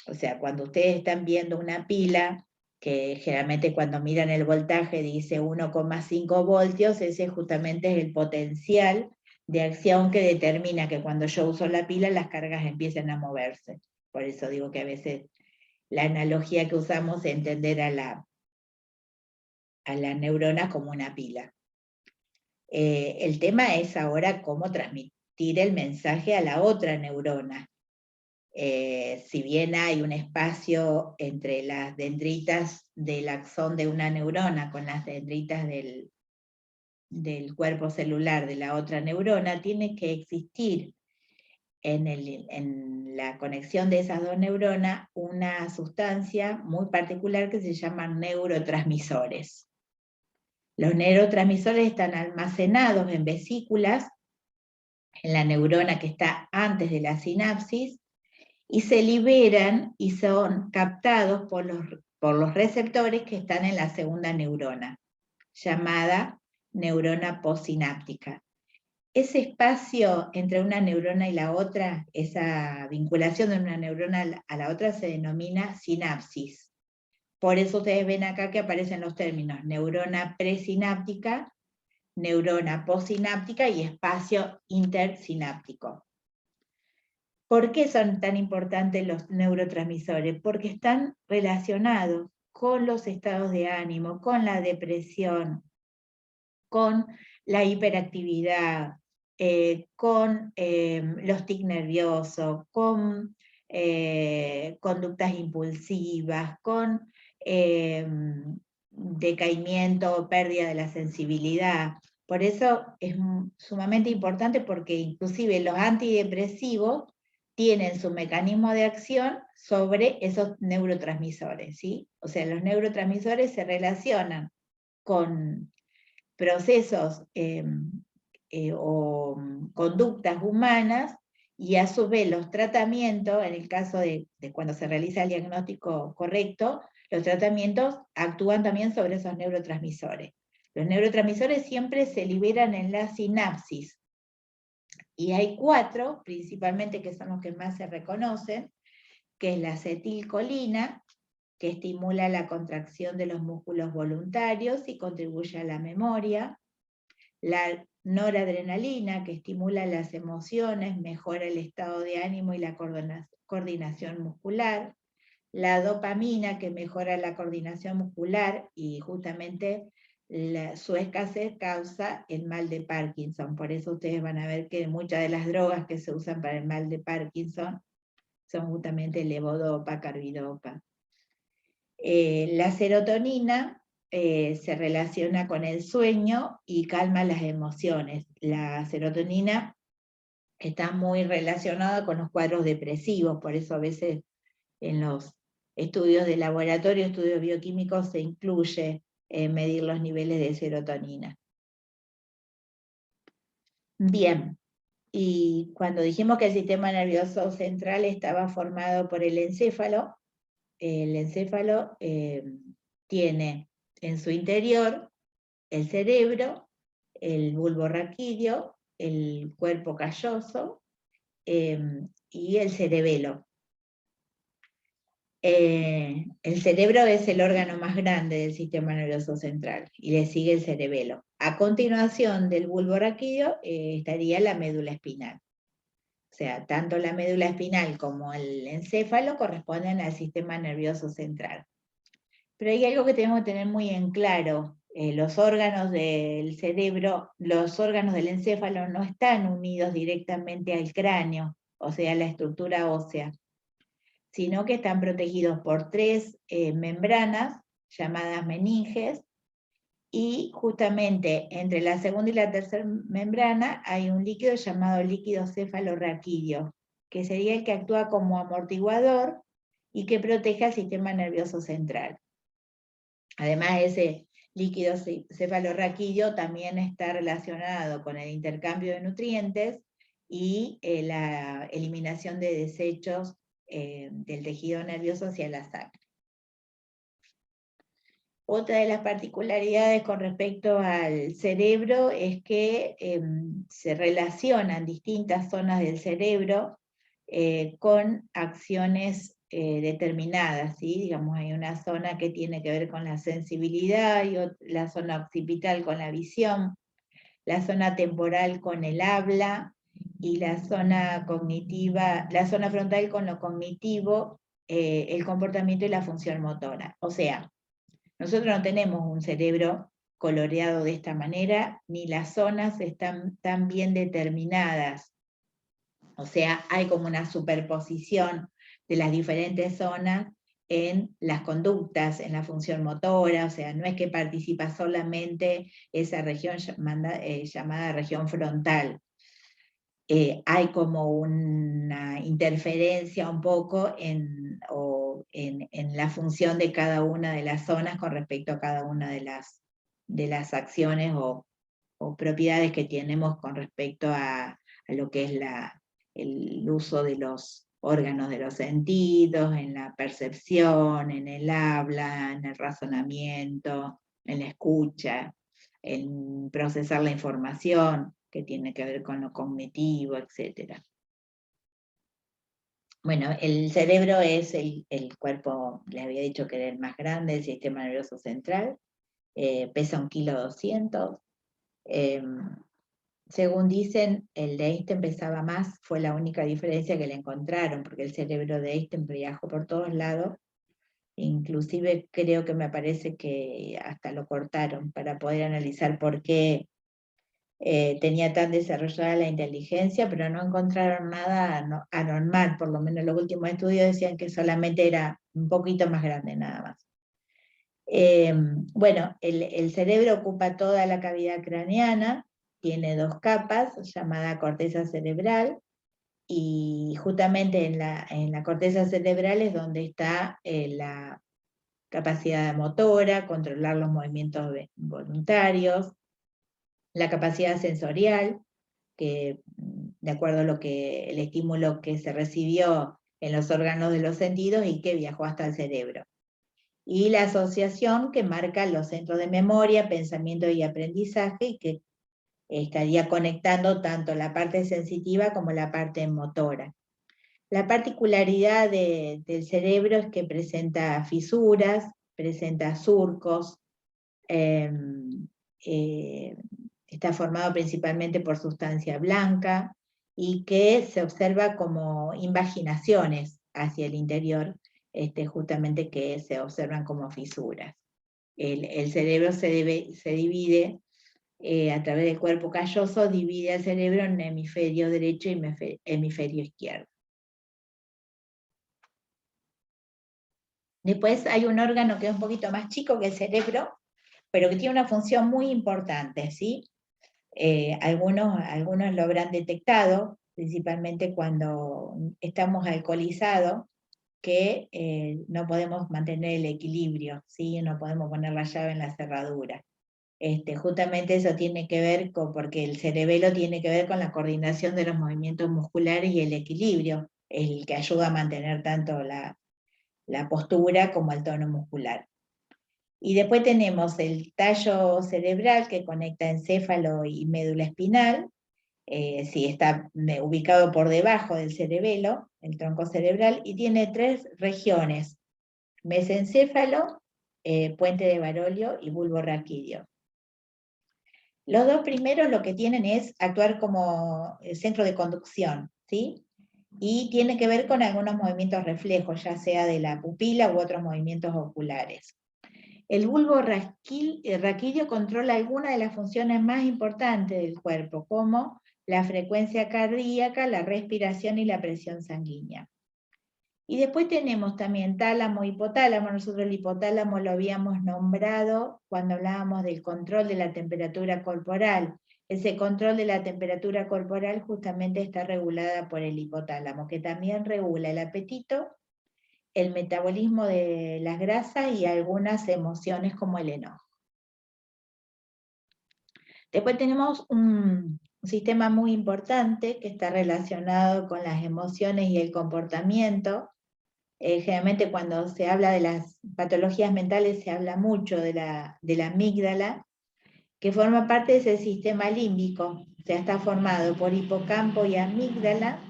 O sea, cuando ustedes están viendo una pila, que generalmente cuando miran el voltaje dice 1,5 voltios, ese justamente es el potencial de acción que determina que cuando yo uso la pila las cargas empiezan a moverse. Por eso digo que a veces la analogía que usamos es entender a la neurona como una pila. El tema es ahora cómo transmitir el mensaje a la otra neurona. Si bien hay un espacio entre las dendritas del axón de una neurona con las dendritas del cuerpo celular de la otra neurona, tiene que existir en la conexión de esas dos neuronas una sustancia muy particular que se llama neurotransmisores. Los neurotransmisores están almacenados en vesículas en la neurona que está antes de la sinapsis, y se liberan y son captados por los receptores que están en la segunda neurona, llamada neurona postsináptica. Ese espacio entre una neurona y la otra, esa vinculación de una neurona a la otra se denomina sinapsis. Por eso ustedes ven acá que aparecen los términos neurona presináptica, neurona postsináptica y espacio intersináptico. ¿Por qué son tan importantes los neurotransmisores? Porque están relacionados con los estados de ánimo, con la depresión, con la hiperactividad, con los tics nerviosos, con conductas impulsivas, con decaimiento o pérdida de la sensibilidad. Por eso es sumamente importante, porque inclusive los antidepresivos tienen su mecanismo de acción sobre esos neurotransmisores, ¿sí? O sea, los neurotransmisores se relacionan con procesos o conductas humanas, y a su vez los tratamientos, en el caso de cuando se realiza el diagnóstico correcto, los tratamientos actúan también sobre esos neurotransmisores. Los neurotransmisores siempre se liberan en la sinapsis, y hay 4, principalmente, que son los que más se reconocen, que es la acetilcolina, que estimula la contracción de los músculos voluntarios y contribuye a la memoria; la noradrenalina, que estimula las emociones, mejora el estado de ánimo y la coordinación muscular; la dopamina, que mejora la coordinación muscular, y justamente su escasez causa el mal de Parkinson. Por eso ustedes van a ver que muchas de las drogas que se usan para el mal de Parkinson son justamente levodopa, carbidopa. La serotonina se relaciona con el sueño y calma las emociones. La serotonina está muy relacionada con los cuadros depresivos, por eso a veces en los estudios de laboratorio, estudios bioquímicos, se incluye medir los niveles de serotonina. Bien, y cuando dijimos que el sistema nervioso central estaba formado por el encéfalo tiene en su interior el cerebro, el bulbo raquídeo, el cuerpo calloso y el cerebelo. El cerebro es el órgano más grande del sistema nervioso central y le sigue el cerebelo. A continuación del bulbo raquídeo estaría la médula espinal. O sea, tanto la médula espinal como el encéfalo corresponden al sistema nervioso central. Pero hay algo que tenemos que tener muy en claro. Los órganos del cerebro, los órganos del encéfalo no están unidos directamente al cráneo, o sea, a la estructura ósea, sino que están protegidos por 3 membranas llamadas meninges, y justamente entre la segunda y la tercera membrana hay un líquido llamado líquido cefalorraquídeo, que sería el que actúa como amortiguador y que protege al sistema nervioso central. Además, ese líquido cefalorraquídeo también está relacionado con el intercambio de nutrientes y la eliminación de desechos del tejido nervioso hacia la sangre. Otra de las particularidades con respecto al cerebro es que se relacionan distintas zonas del cerebro con acciones determinadas, ¿sí? Digamos, hay una zona que tiene que ver con la sensibilidad, y la zona occipital con la visión, la zona temporal con el habla, y la zona cognitiva, la zona frontal con lo cognitivo, el comportamiento y la función motora. O sea, nosotros no tenemos un cerebro coloreado de esta manera, ni las zonas están tan bien determinadas. O sea, hay como una superposición de las diferentes zonas en las conductas, en la función motora, o sea, no es que participa solamente esa región llamada región frontal. Hay como una interferencia un poco en la función de cada una de las zonas con respecto a cada una de las acciones o propiedades que tenemos con respecto a lo que es el uso de los órganos de los sentidos, en la percepción, en el habla, en el razonamiento, en la escucha, en procesar la información, que tiene que ver con lo cognitivo, etc. Bueno, el cerebro es el cuerpo, les había dicho que era el más grande del sistema nervioso central, pesa 1,2 kg. Según dicen, el de Einstein pesaba más, fue la única diferencia que le encontraron, porque el cerebro de Einstein viajó por todos lados, inclusive creo que me parece que hasta lo cortaron para poder analizar por qué tenía tan desarrollada la inteligencia, pero no encontraron nada anormal, por lo menos los últimos estudios decían que solamente era un poquito más grande nada más. Bueno, el cerebro ocupa toda la cavidad craneana, tiene 2 capas, llamada corteza cerebral, y justamente en la corteza cerebral es donde está la capacidad motora, controlar los movimientos voluntarios, la capacidad sensorial, que de acuerdo a el estímulo que se recibió en los órganos de los sentidos y que viajó hasta el cerebro. Y la asociación, que marca los centros de memoria, pensamiento y aprendizaje, y que estaría conectando tanto la parte sensitiva como la parte motora. La particularidad del cerebro es que presenta fisuras, presenta surcos, está formado principalmente por sustancia blanca, y que se observa como invaginaciones hacia el interior, justamente que se observan como fisuras. El cerebro se divide a través del cuerpo calloso, divide el cerebro en hemisferio derecho y hemisferio izquierdo. Después hay un órgano que es un poquito más chico que el cerebro, pero que tiene una función muy importante, ¿sí? Algunos lo habrán detectado, principalmente cuando estamos alcoholizados, que no podemos mantener el equilibrio, ¿sí? No podemos poner la llave en la cerradura. Justamente eso tiene que ver porque el cerebelo tiene que ver con la coordinación de los movimientos musculares y el equilibrio, el que ayuda a mantener tanto la postura como el tono muscular. Y después tenemos el tallo cerebral que conecta encéfalo y médula espinal, si está ubicado por debajo del cerebelo, el tronco cerebral, y tiene 3 regiones: mesencéfalo, puente de Barolio y bulbo raquídeo. Los 2 primeros lo que tienen es actuar como centro de conducción, ¿sí? Y tiene que ver con algunos movimientos reflejos, ya sea de la pupila u otros movimientos oculares. El bulbo raquídeo controla algunas de las funciones más importantes del cuerpo, como la frecuencia cardíaca, la respiración y la presión sanguínea. Y después tenemos también tálamo, hipotálamo. Nosotros el hipotálamo lo habíamos nombrado cuando hablábamos del control de la temperatura corporal. Ese control de la temperatura corporal justamente está regulada por el hipotálamo, que también regula el apetito, el metabolismo de las grasas y algunas emociones como el enojo. Después tenemos un sistema muy importante que está relacionado con las emociones y el comportamiento. Generalmente cuando se habla de las patologías mentales se habla mucho de la amígdala, que forma parte de ese sistema límbico. O sea, está formado por hipocampo y amígdala,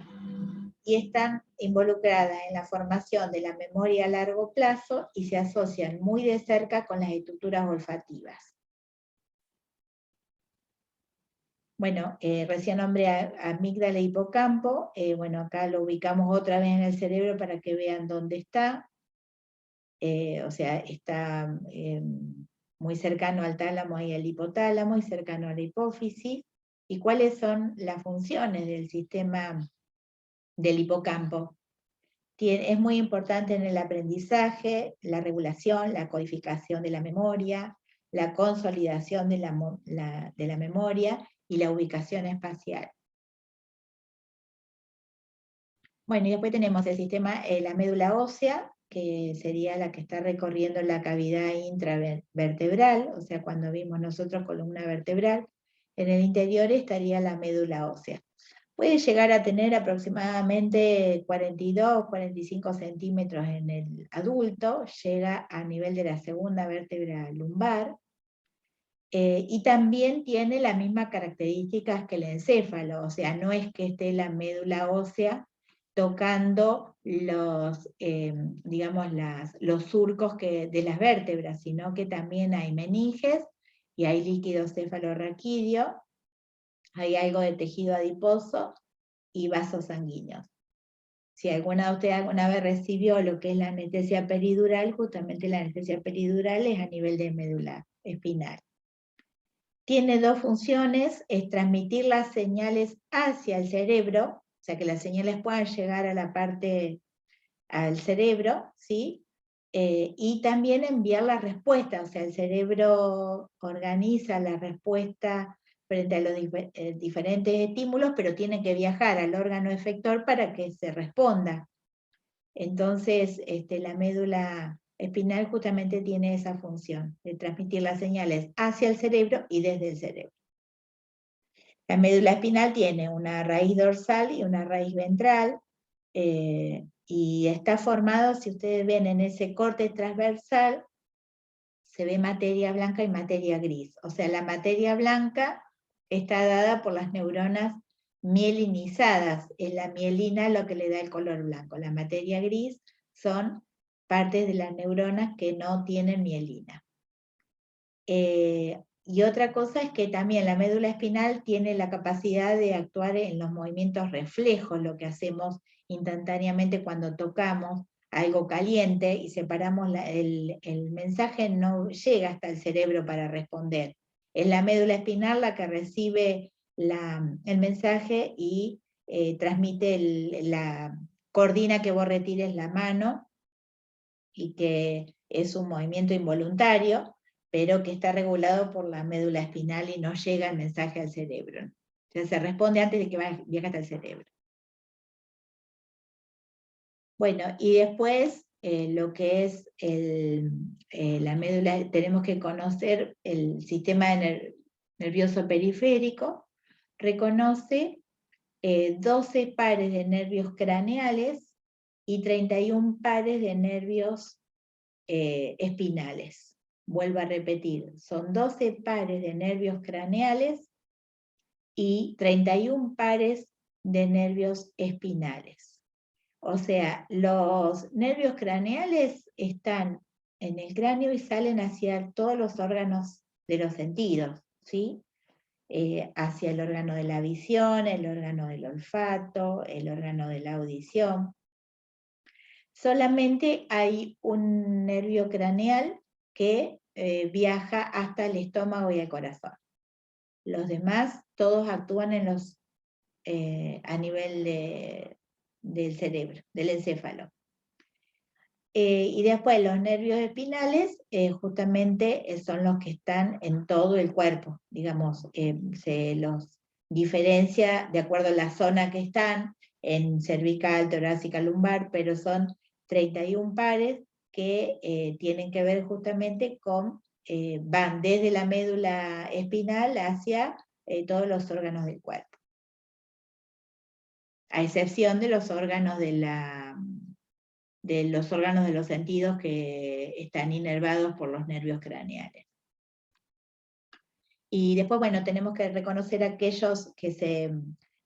y están involucradas en la formación de la memoria a largo plazo y se asocian muy de cerca con las estructuras olfativas. Bueno, recién nombré amígdala e hipocampo. Bueno, acá lo ubicamos otra vez en el cerebro para que vean dónde está. O sea, está muy cercano al tálamo y al hipotálamo, y cercano a la hipófisis. ¿Y cuáles son las funciones del sistema del hipocampo? Es muy importante en el aprendizaje, la regulación, la codificación de la memoria, la consolidación de la memoria y la ubicación espacial. Bueno, y después tenemos el sistema, la médula ósea, que sería la que está recorriendo la cavidad intravertebral, o sea, cuando vimos nosotros columna vertebral, en el interior estaría la médula ósea. Puede llegar a tener aproximadamente 42, 45 centímetros en el adulto, llega a nivel de la segunda vértebra lumbar, y también tiene las mismas características que el encéfalo, o sea, no es que esté la médula ósea tocando los, digamos, los surcos de las vértebras, sino que también hay meninges y hay líquido cefalorraquídeo, hay algo de tejido adiposo y vasos sanguíneos. Si alguna de ustedes alguna vez recibió lo que es la anestesia peridural, justamente la anestesia peridural es a nivel de médula espinal. Tiene 2 funciones: es transmitir las señales hacia el cerebro, o sea, que las señales puedan llegar a la parte, al cerebro, ¿sí? Y también enviar la respuesta, o sea, el cerebro organiza la respuesta frente a los diferentes estímulos, pero tiene que viajar al órgano efector para que se responda. Entonces, la médula espinal justamente tiene esa función, de transmitir las señales hacia el cerebro y desde el cerebro. La médula espinal tiene una raíz dorsal y una raíz ventral, y está formado, si ustedes ven en ese corte transversal, se ve materia blanca y materia gris. O sea, la materia blanca está dada por las neuronas mielinizadas. Es la mielina lo que le da el color blanco. La materia gris son partes de las neuronas que no tienen mielina. Y otra cosa es que también la médula espinal tiene la capacidad de actuar en los movimientos reflejos, lo que hacemos instantáneamente cuando tocamos algo caliente y separamos el mensaje, no llega hasta el cerebro para responder. Es la médula espinal la que recibe el mensaje y transmite coordina que vos retires la mano, y que es un movimiento involuntario, pero que está regulado por la médula espinal y no llega el mensaje al cerebro. O sea, se responde antes de que viaje hasta el cerebro. Bueno, y después lo que es la médula, tenemos que conocer el sistema nervioso periférico. Reconoce 12 pares de nervios craneales y 31 pares de nervios espinales. Vuelvo a repetir, son 12 pares de nervios craneales y 31 pares de nervios espinales. O sea, los nervios craneales están en el cráneo y salen hacia todos los órganos de los sentidos, ¿sí? Hacia el órgano de la visión, el órgano del olfato, el órgano de la audición. Solamente hay un nervio craneal que viaja hasta el estómago y el corazón. Los demás, todos actúan en los, a nivel del cerebro, del encéfalo. Y después los nervios espinales justamente son los que están en todo el cuerpo, digamos, se los diferencia de acuerdo a la zona que están, en cervical, torácica, lumbar, pero son 31 pares que tienen que ver justamente con, van desde la médula espinal hacia todos los órganos del cuerpo, a excepción de los órganos de los sentidos que están inervados por los nervios craneales. Y después, bueno, tenemos que reconocer aquellos que se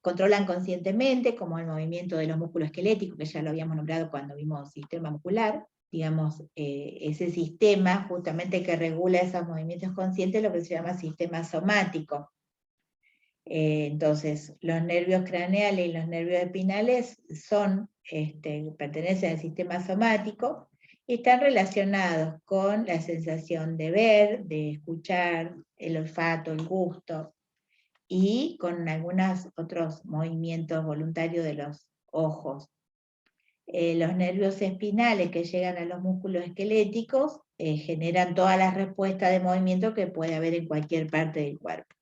controlan conscientemente, como el movimiento de los músculos esqueléticos, que ya lo habíamos nombrado cuando vimos sistema muscular, digamos, ese sistema justamente que regula esos movimientos conscientes, lo que se llama sistema somático. Entonces, los nervios craneales y los nervios espinales pertenecen al sistema somático y están relacionados con la sensación de ver, de escuchar, el olfato, el gusto, y con algunos otros movimientos voluntarios de los ojos. Los nervios espinales que llegan a los músculos esqueléticos generan todas las respuestas de movimiento que puede haber en cualquier parte del cuerpo.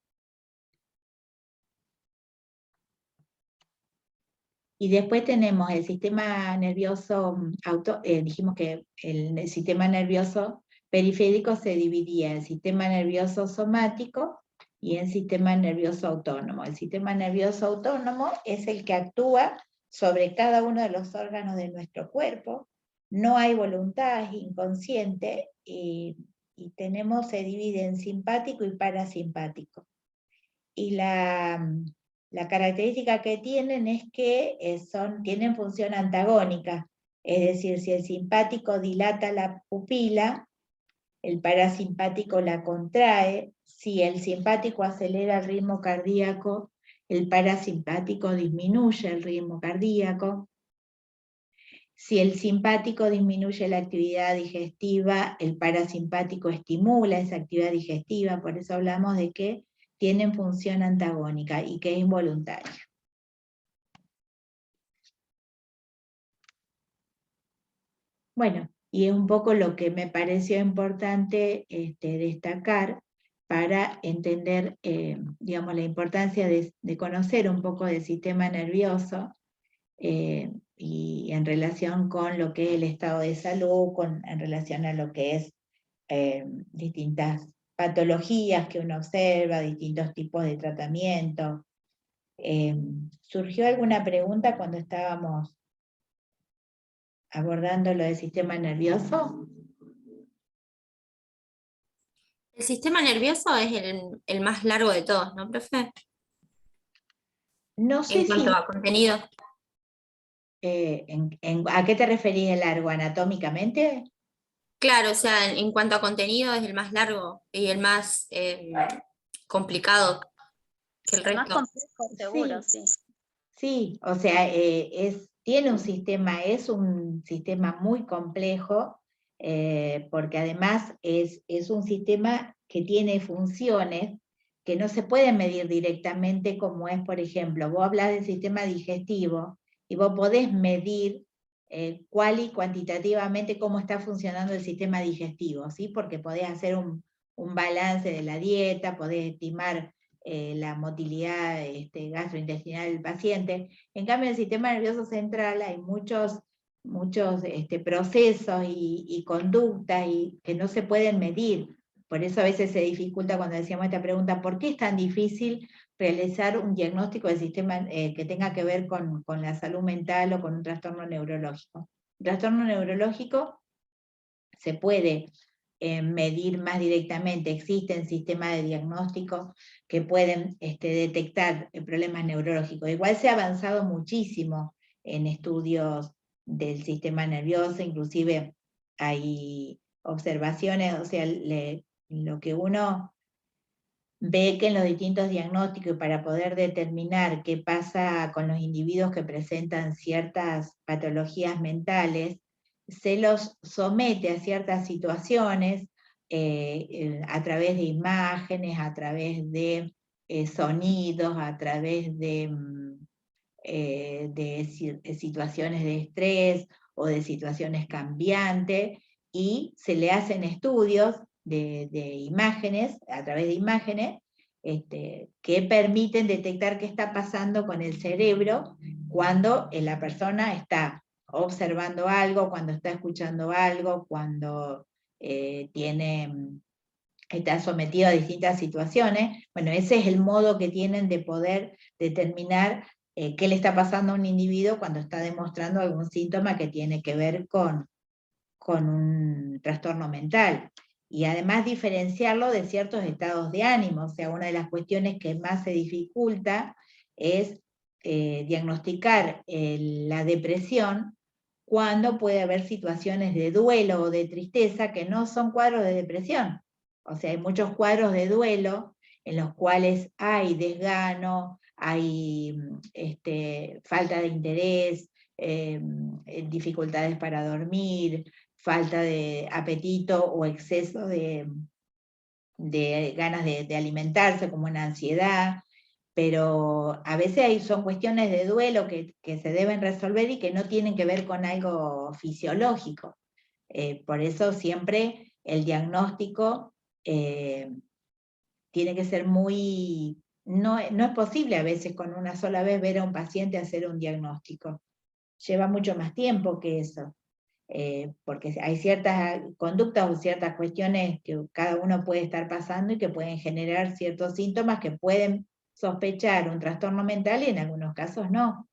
Y después tenemos el sistema nervioso, dijimos que el sistema nervioso periférico se dividía en sistema nervioso somático y en sistema nervioso autónomo. El sistema nervioso autónomo es el que actúa sobre cada uno de los órganos de nuestro cuerpo. No hay voluntad, es inconsciente, y se divide en simpático y parasimpático. Y la característica que tienen es que tienen función antagónica, es decir, si el simpático dilata la pupila, el parasimpático la contrae. Si el simpático acelera el ritmo cardíaco, el parasimpático disminuye el ritmo cardíaco. Si el simpático disminuye la actividad digestiva, el parasimpático estimula esa actividad digestiva, por eso hablamos de que tienen función antagónica y que es involuntaria. Bueno, y es un poco lo que me pareció importante destacar para entender, digamos, la importancia de conocer un poco del sistema nervioso y en relación con lo que es el estado de salud, en relación a lo que es distintas patologías que uno observa, distintos tipos de tratamiento. ¿Surgió alguna pregunta cuando estábamos abordando lo del sistema nervioso? El sistema nervioso es el más largo de todos, ¿no, profe? No sé en cuanto a contenido. ¿A qué te referís el largo? ¿Anatómicamente? Claro, o sea, en cuanto a contenido es el más largo y el más complicado que el resto. Más complejo, seguro, sí. Sí, o sea, tiene un sistema, es un sistema muy complejo, porque además es un sistema que tiene funciones que no se pueden medir directamente, como es, por ejemplo, vos hablas del sistema digestivo, y vos podés medir cuál y cuantitativamente cómo está funcionando el sistema digestivo, ¿sí? Porque podés hacer un balance de la dieta, podés estimar la motilidad gastrointestinal del paciente. En cambio, en el sistema nervioso central hay muchos procesos y conductas que no se pueden medir. Por eso a veces se dificulta cuando decíamos esta pregunta, ¿por qué es tan difícil realizar un diagnóstico del sistema que tenga que ver con la salud mental o con un trastorno neurológico? Un trastorno neurológico se puede medir más directamente. Existen sistemas de diagnóstico que pueden detectar problemas neurológicos. Igual se ha avanzado muchísimo en estudios del sistema nervioso, inclusive hay observaciones, o sea, lo que uno ve que en los distintos diagnósticos, para poder determinar qué pasa con los individuos que presentan ciertas patologías mentales, se los somete a ciertas situaciones a través de imágenes, a través de sonidos, a través de situaciones de estrés o de situaciones cambiantes, y se le hacen estudios de imágenes, a través de imágenes, que permiten detectar qué está pasando con el cerebro cuando la persona está observando algo, cuando está escuchando algo, cuando está sometido a distintas situaciones. Bueno, ese es el modo que tienen de poder determinar qué le está pasando a un individuo cuando está demostrando algún síntoma que tiene que ver con un trastorno mental. Y además diferenciarlo de ciertos estados de ánimo. O sea, una de las cuestiones que más se dificulta es diagnosticar la depresión, cuando puede haber situaciones de duelo o de tristeza que no son cuadros de depresión. O sea, hay muchos cuadros de duelo en los cuales hay desgano, hay falta de interés, dificultades para dormir, falta de apetito o exceso de ganas de alimentarse, como una ansiedad, pero a veces son cuestiones de duelo que se deben resolver y que no tienen que ver con algo fisiológico. Por eso siempre el diagnóstico tiene que ser muy... No es posible a veces con una sola vez ver a un paciente hacer un diagnóstico. Lleva mucho más tiempo que eso. Porque hay ciertas conductas o ciertas cuestiones que cada uno puede estar pasando y que pueden generar ciertos síntomas que pueden sospechar un trastorno mental y en algunos casos no.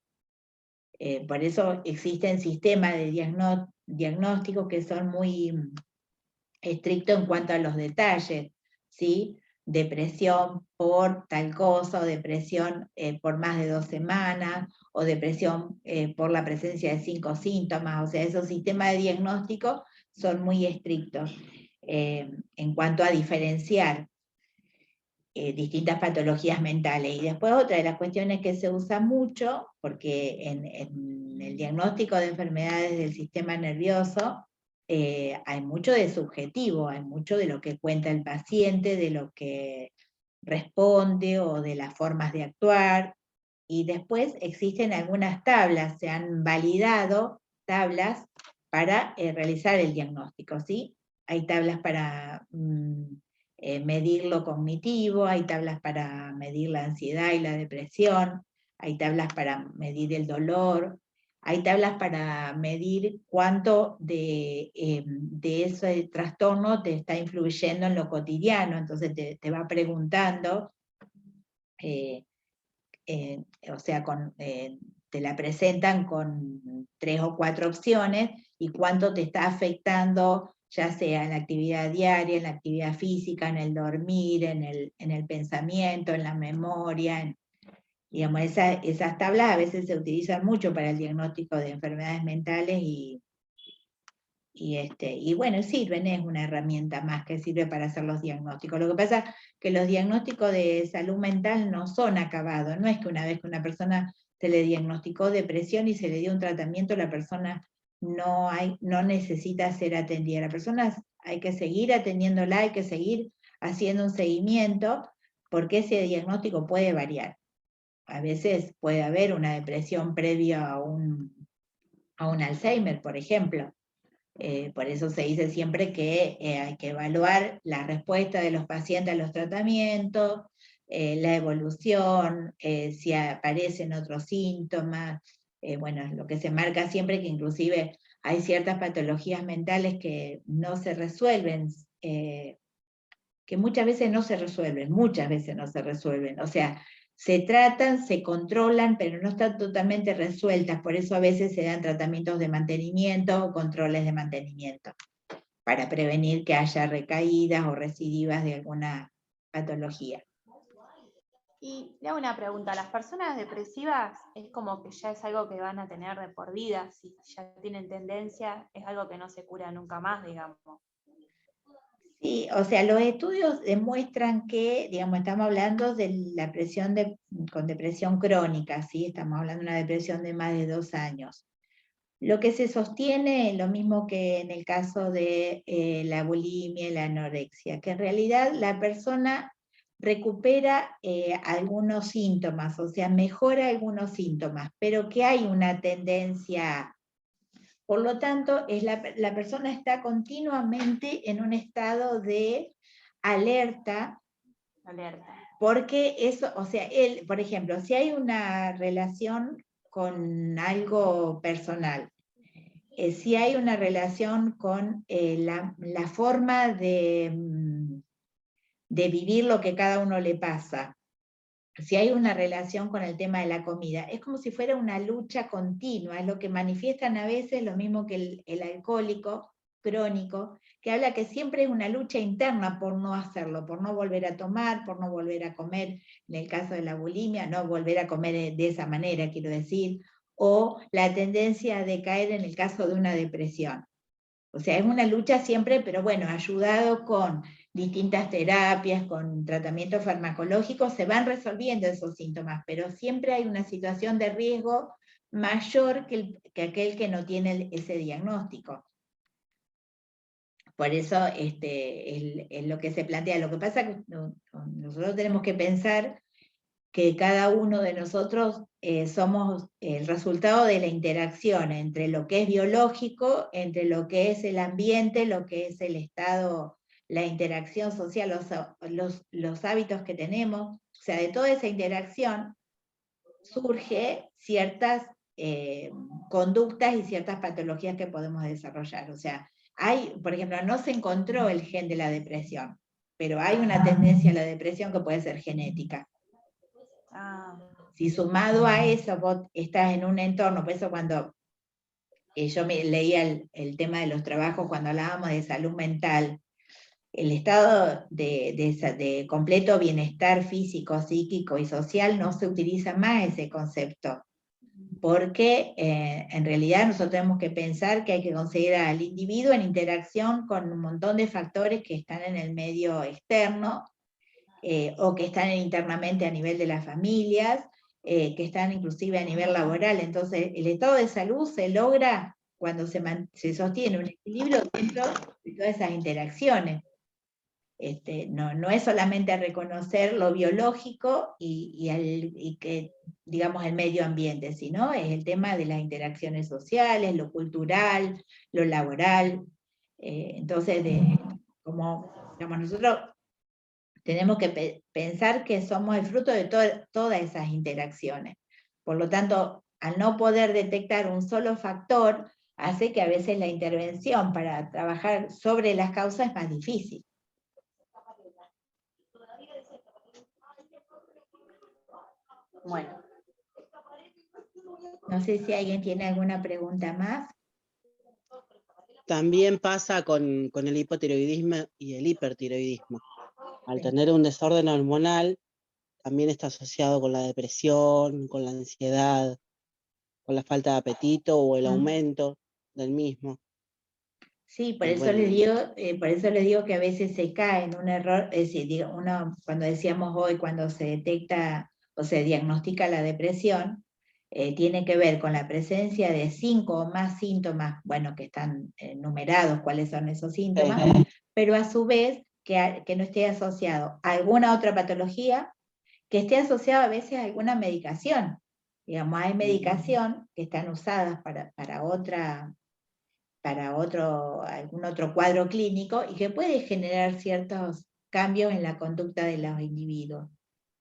Por eso existen sistemas de diagnóstico que son muy estrictos en cuanto a los detalles, ¿sí? Depresión por tal cosa, o depresión por más de 2 semanas, o depresión por la presencia de 5 síntomas. O sea, esos sistemas de diagnóstico son muy estrictos en cuanto a diferenciar distintas patologías mentales. Y después otra de las cuestiones que se usa mucho, porque en el diagnóstico de enfermedades del sistema nervioso, hay mucho de subjetivo, hay mucho de lo que cuenta el paciente, de lo que responde o de las formas de actuar, y después existen algunas tablas, se han validado tablas para realizar el diagnóstico, ¿sí? Hay tablas para medir lo cognitivo, hay tablas para medir la ansiedad y la depresión, hay tablas para medir el dolor, hay tablas para medir cuánto de ese trastorno te está influyendo en lo cotidiano. Entonces te va preguntando, o sea, te la presentan con 3 o 4 opciones, y cuánto te está afectando, ya sea en la actividad diaria, en la actividad física, en el dormir, en el pensamiento, en la memoria. Digamos, esas tablas a veces se utilizan mucho para el diagnóstico de enfermedades mentales y bueno, sirven, es una herramienta más que sirve para hacer los diagnósticos. Lo que pasa es que los diagnósticos de salud mental no son acabados, no es que una vez que una persona se le diagnosticó depresión y se le dio un tratamiento, la persona no necesita ser atendida. La persona hay que seguir atendiéndola, hay que seguir haciendo un seguimiento, porque ese diagnóstico puede variar. A veces puede haber una depresión previa a un Alzheimer, por ejemplo. Por eso se dice siempre que hay que evaluar la respuesta de los pacientes a los tratamientos, la evolución, si aparecen otros síntomas. Bueno, lo que se marca siempre que inclusive hay ciertas patologías mentales que no se resuelven, que muchas veces no se resuelven, o sea, se tratan, se controlan, pero no están totalmente resueltas, por eso a veces se dan tratamientos de mantenimiento o controles de mantenimiento. para prevenir que haya recaídas o recidivas de alguna patología. Y le hago una pregunta, ¿las personas depresivas es como que ya es algo que van a tener de por vida? Si ya tienen tendencia, es algo que no se cura nunca más, digamos. Sí, o sea, los estudios demuestran que, digamos, estamos hablando de la con depresión crónica, ¿sí? Estamos hablando de una depresión de más de 2 años. Lo que se sostiene es lo mismo que en el caso de la bulimia y la anorexia, que en realidad la persona recupera algunos síntomas, o sea, mejora algunos síntomas, pero que hay una tendencia. Por lo tanto, la persona está continuamente en un estado de alerta, porque eso, o sea, él, por ejemplo, si hay una relación con algo personal, si hay una relación con la forma de vivir lo que cada uno le pasa, si hay una relación con el tema de la comida, es como si fuera una lucha continua, es lo que manifiestan a veces, lo mismo que el alcohólico crónico, que habla que siempre es una lucha interna por no hacerlo, por no volver a tomar, por no volver a comer, en el caso de la bulimia, no volver a comer de esa manera, quiero decir, o la tendencia de caer en el caso de una depresión. O sea, es una lucha siempre, pero bueno, ayudado con distintas terapias, con tratamientos farmacológicos, se van resolviendo esos síntomas, pero siempre hay una situación de riesgo mayor que aquel que no tiene ese diagnóstico. Por eso es lo que se plantea. Lo que pasa es que nosotros tenemos que pensar que cada uno de nosotros somos el resultado de la interacción entre lo que es biológico, entre lo que es el ambiente, lo que es el estado, la interacción social, los hábitos que tenemos. O sea, de toda esa interacción surge ciertas conductas y ciertas patologías que podemos desarrollar. O sea, por ejemplo, no se encontró el gen de la depresión, pero hay una tendencia a la depresión que puede ser genética. Si sumado a eso vos estás en un entorno, por eso cuando yo leía el tema de los trabajos, cuando hablábamos de salud mental, el estado de completo bienestar físico, psíquico y social no se utiliza más ese concepto, porque en realidad nosotros tenemos que pensar que hay que considerar al individuo en interacción con un montón de factores que están en el medio externo, o que están internamente a nivel de las familias, que están inclusive a nivel laboral. Entonces, el estado de salud se logra cuando se sostiene un equilibrio dentro de todas esas interacciones. No es solamente reconocer lo biológico y que, digamos, el medio ambiente, sino es el tema de las interacciones sociales, lo cultural, lo laboral. Entonces, como digamos, nosotros tenemos que pensar que somos el fruto de todas esas interacciones. Por lo tanto, al no poder detectar un solo factor, hace que a veces la intervención para trabajar sobre las causas es más difícil. Bueno. No sé si alguien tiene alguna pregunta más. También pasa con el hipotiroidismo y el hipertiroidismo. Al tener un desorden hormonal, también está asociado con la depresión, con la ansiedad, con la falta de apetito o el aumento del mismo. Sí, por eso les digo que a veces se cae en un error, es decir, cuando decíamos hoy, cuando se detecta o se diagnostica la depresión, tiene que ver con la presencia de 5 o más síntomas, bueno, que están numerados cuáles son esos síntomas, pero a su vez que no esté asociado a alguna otra patología, que esté asociado a veces a alguna medicación. Digamos, hay medicación que están usadas para algún otro cuadro clínico y que puede generar ciertos cambios en la conducta de los individuos.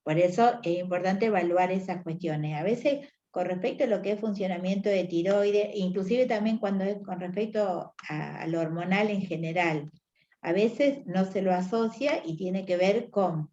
Por eso es importante evaluar esas cuestiones. A veces con respecto a lo que es funcionamiento de tiroides, inclusive también cuando es con respecto a lo hormonal en general, a veces no se lo asocia y tiene que ver con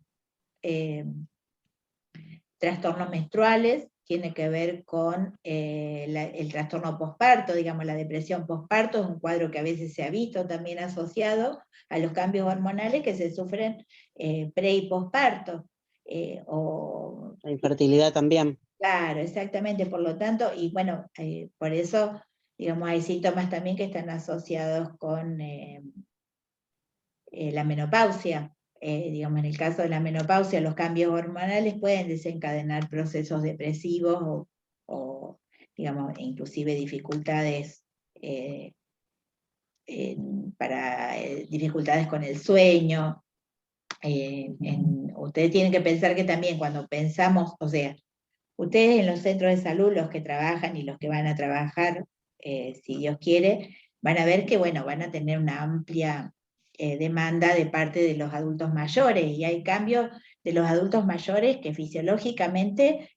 trastornos menstruales, tiene que ver con el trastorno posparto, digamos, la depresión posparto, es un cuadro que a veces se ha visto también asociado a los cambios hormonales que se sufren pre y posparto. La infertilidad también. Claro, exactamente, por lo tanto, y bueno, por eso, digamos, hay síntomas también que están asociados con la menopausia. Digamos, en el caso de la menopausia, los cambios hormonales pueden desencadenar procesos depresivos o digamos, inclusive dificultades dificultades con el sueño. Ustedes tienen que pensar que también cuando pensamos, o sea, ustedes en los centros de salud, los que trabajan y los que van a trabajar, si Dios quiere, van a ver que, bueno, van a tener una amplia demanda de parte de los adultos mayores, y hay cambios de los adultos mayores que fisiológicamente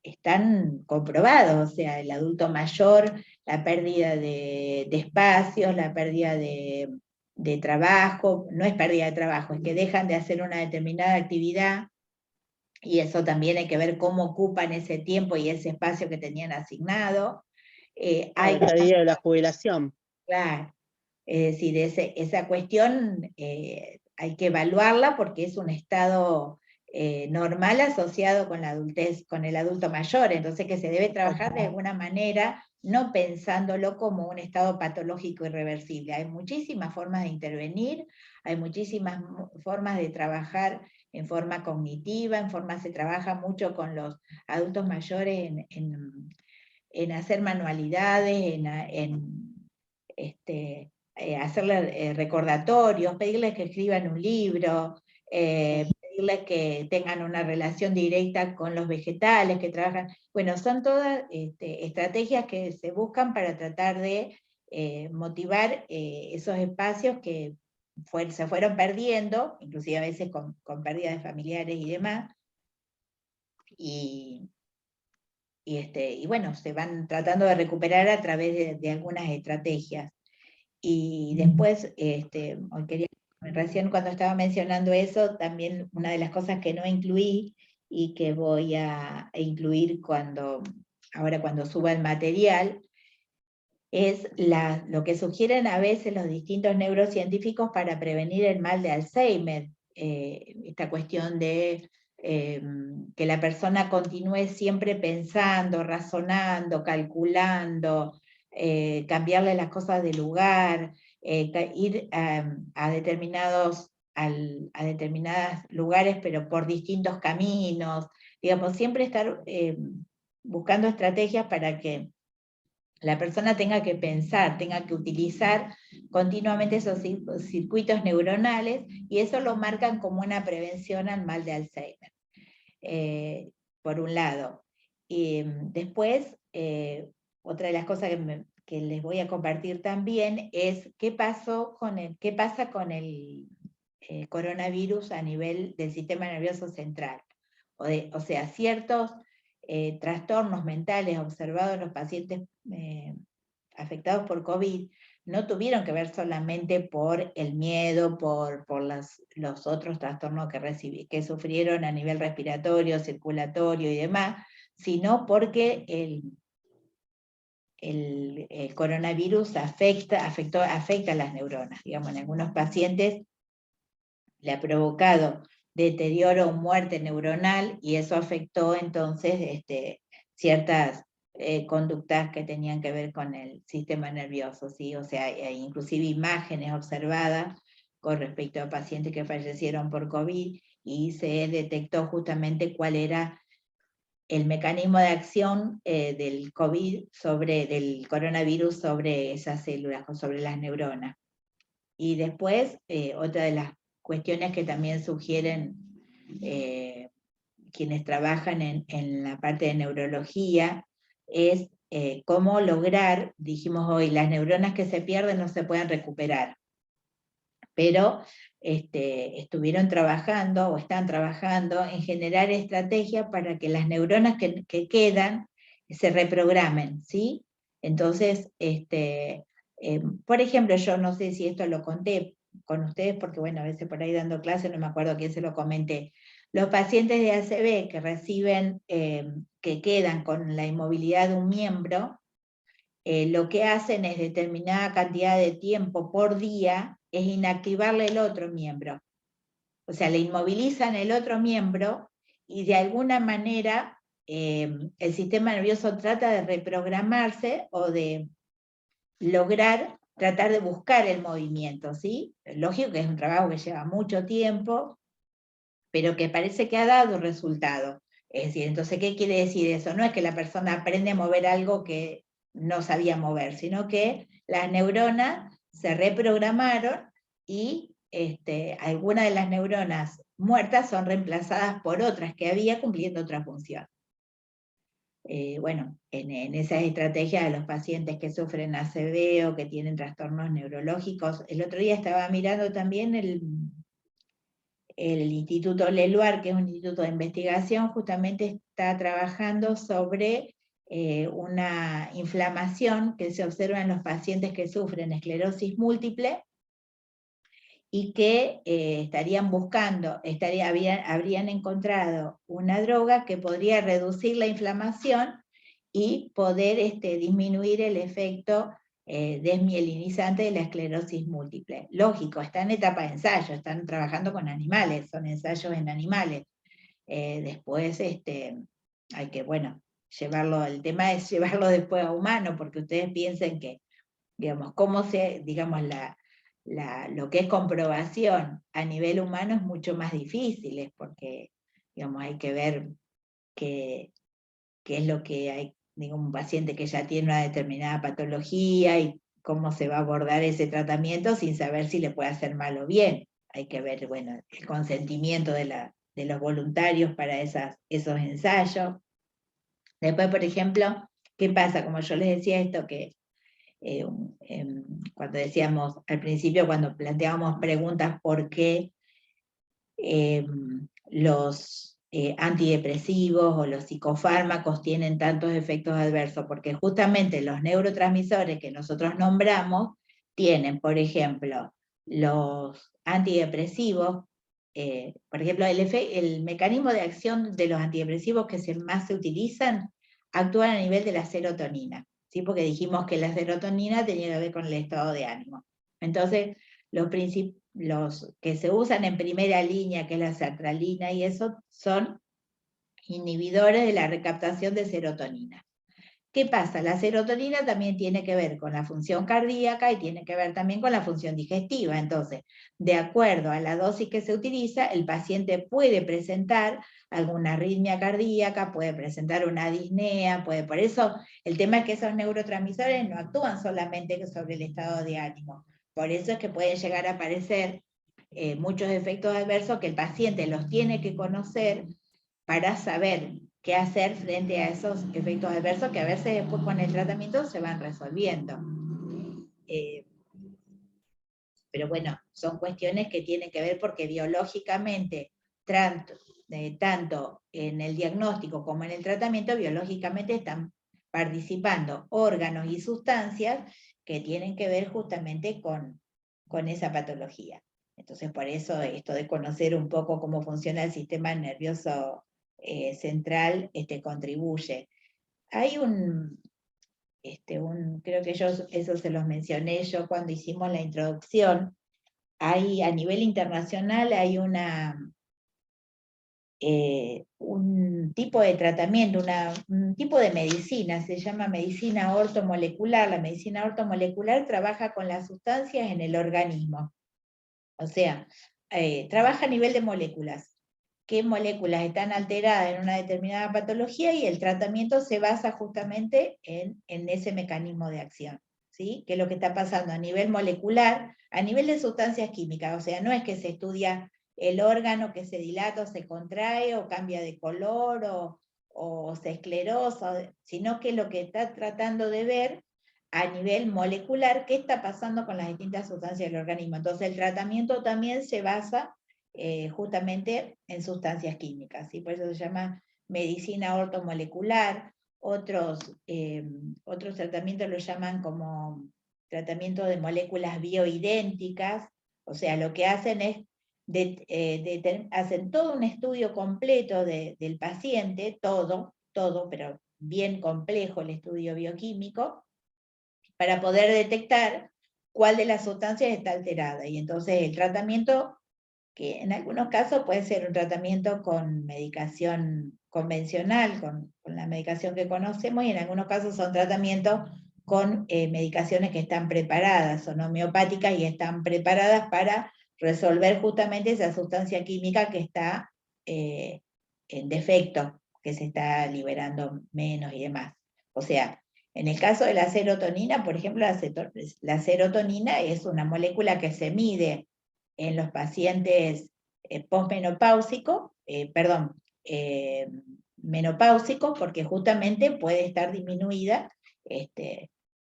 están comprobados, o sea, el adulto mayor, la pérdida de espacios, la pérdida de trabajo, no es pérdida de trabajo, es que dejan de hacer una determinada actividad, y eso también hay que ver cómo ocupan ese tiempo y ese espacio que tenían asignado. Hay la día de la jubilación. Claro, es decir, esa cuestión hay que evaluarla porque es un estado normal asociado con la adultez, con el adulto mayor, entonces que se debe trabajar de alguna manera, no pensándolo como un estado patológico irreversible. Hay muchísimas formas de intervenir, hay muchísimas formas de trabajar en forma cognitiva, se trabaja mucho con los adultos mayores en hacer manualidades, hacerles recordatorios, pedirles que escriban un libro, pedirles que tengan una relación directa con los vegetales, que trabajan. Bueno, son todas estrategias que se buscan para tratar de motivar esos espacios que se fueron perdiendo, inclusive a veces con pérdidas de familiares y demás, y bueno, se van tratando de recuperar a través de algunas estrategias. Y después, hoy recién cuando estaba mencionando eso, también una de las cosas que no incluí y que voy a incluir ahora cuando suba el material, es lo que sugieren a veces los distintos neurocientíficos para prevenir el mal de Alzheimer. Esta cuestión de que la persona continúe siempre pensando, razonando, calculando, cambiarle las cosas de lugar, ir a determinados lugares, pero por distintos caminos, digamos, siempre estar buscando estrategias para que la persona tenga que pensar, tenga que utilizar continuamente esos circuitos neuronales, y eso lo marcan como una prevención al mal de Alzheimer, por un lado. Y después, otra de las cosas que les voy a compartir también es qué pasa con el coronavirus a nivel del sistema nervioso central. O sea, ciertos trastornos mentales observados en los pacientes afectados por COVID no tuvieron que ver solamente por el miedo, por los otros trastornos que sufrieron a nivel respiratorio, circulatorio y demás, sino porque el coronavirus afecta a las neuronas. Digamos, en algunos pacientes le ha provocado deterioro o muerte neuronal, y eso afectó entonces ciertas conductas que tenían que ver con el sistema nervioso, ¿sí? O sea, hay inclusive imágenes observadas con respecto a pacientes que fallecieron por COVID, y se detectó justamente cuál era el mecanismo de acción del del coronavirus sobre esas células, sobre las neuronas. Y después, otra de las cuestiones que también sugieren quienes trabajan en la parte de neurología es cómo lograr, dijimos hoy, las neuronas que se pierden no se pueden recuperar, pero estuvieron trabajando o están trabajando en generar estrategias para que las neuronas que quedan se reprogramen, ¿sí? Entonces, por ejemplo, yo no sé si esto lo conté con ustedes, porque bueno, a veces por ahí dando clases no me acuerdo a quién se lo comenté. Los pacientes de ACV que reciben, que quedan con la inmovilidad de un miembro, lo que hacen es determinada cantidad de tiempo por día, es inactivarle el otro miembro. O sea, le inmovilizan el otro miembro y de alguna manera el sistema nervioso trata de reprogramarse o de lograr, tratar de buscar el movimiento, ¿sí? Lógico que es un trabajo que lleva mucho tiempo, pero que parece que ha dado resultado. Es decir, entonces, ¿qué quiere decir eso? No es que la persona aprende a mover algo que no sabía mover, sino que las neuronas se reprogramaron y algunas de las neuronas muertas son reemplazadas por otras que había cumpliendo otra función. Bueno, en esas estrategias de los pacientes que sufren ACV o que tienen trastornos neurológicos, el otro día estaba mirando también el Instituto Leluar, que es un instituto de investigación, justamente está trabajando sobre una inflamación que se observa en los pacientes que sufren esclerosis múltiple y que estarían buscando, habrían encontrado una droga que podría reducir la inflamación y poder disminuir el efecto desmielinizante de la esclerosis múltiple. Lógico, está en etapa de ensayo, están trabajando con animales, son ensayos en animales. Después hay que, bueno, llevarlo, el tema es llevarlo después a humano, porque ustedes piensen que, digamos, lo que es comprobación a nivel humano es mucho más difícil, porque, digamos, hay que ver qué es lo que hay, digo, un paciente que ya tiene una determinada patología y cómo se va a abordar ese tratamiento sin saber si le puede hacer mal o bien. Hay que ver, bueno, el consentimiento de los voluntarios para esos ensayos. Después, por ejemplo, ¿qué pasa? Como yo les decía esto, que cuando decíamos al principio, cuando planteábamos preguntas por qué los antidepresivos o los psicofármacos tienen tantos efectos adversos, porque justamente los neurotransmisores que nosotros nombramos tienen, por ejemplo, los antidepresivos, por ejemplo, el mecanismo de acción de los antidepresivos que más se utilizan actúan a nivel de la serotonina, ¿sí? Porque dijimos que la serotonina tenía que ver con el estado de ánimo. Entonces, los que se usan en primera línea, que es la sertralina y eso, son inhibidores de la recaptación de serotonina. ¿Qué pasa? La serotonina también tiene que ver con la función cardíaca y tiene que ver también con la función digestiva. Entonces, de acuerdo a la dosis que se utiliza, el paciente puede presentar alguna arritmia cardíaca, puede presentar una disnea, por eso el tema es que esos neurotransmisores no actúan solamente sobre el estado de ánimo. Por eso es que pueden llegar a aparecer muchos efectos adversos que el paciente los tiene que conocer para saber qué hacer frente a esos efectos adversos que a veces después con el tratamiento se van resolviendo. Pero bueno, son cuestiones que tienen que ver porque biológicamente, tanto en el diagnóstico como en el tratamiento, biológicamente están participando órganos y sustancias que tienen que ver justamente con esa patología. Entonces, por eso esto de conocer un poco cómo funciona el sistema nervioso central contribuye. Hay creo que eso se los mencioné yo cuando hicimos la introducción, a nivel internacional hay un tipo de tratamiento, un tipo de medicina, se llama medicina ortomolecular. La medicina ortomolecular trabaja con las sustancias en el organismo, o sea, trabaja a nivel de moléculas. Qué moléculas están alteradas en una determinada patología y el tratamiento se basa justamente en ese mecanismo de acción, ¿sí? Que es lo que está pasando a nivel molecular, a nivel de sustancias químicas, o sea, no es que se estudia el órgano que se dilata o se contrae o cambia de color o se esclerosa, sino que lo que está tratando de ver a nivel molecular qué está pasando con las distintas sustancias del organismo. Entonces el tratamiento también se basa justamente en sustancias químicas, ¿sí? Por eso se llama medicina ortomolecular. Otros tratamientos lo llaman como tratamiento de moléculas bioidénticas, o sea, lo que hacen es hacen todo un estudio completo del paciente, todo, pero bien complejo el estudio bioquímico, para poder detectar cuál de las sustancias está alterada. Y entonces el tratamiento, que en algunos casos puede ser un tratamiento con medicación convencional, con la medicación que conocemos, y en algunos casos son tratamientos con medicaciones que están preparadas, son homeopáticas y están preparadas para resolver justamente esa sustancia química que está en defecto, que se está liberando menos y demás. O sea, en el caso de la serotonina, por ejemplo, la serotonina es una molécula que se mide en los pacientes posmenopáusicos, menopáusicos, porque justamente puede estar disminuida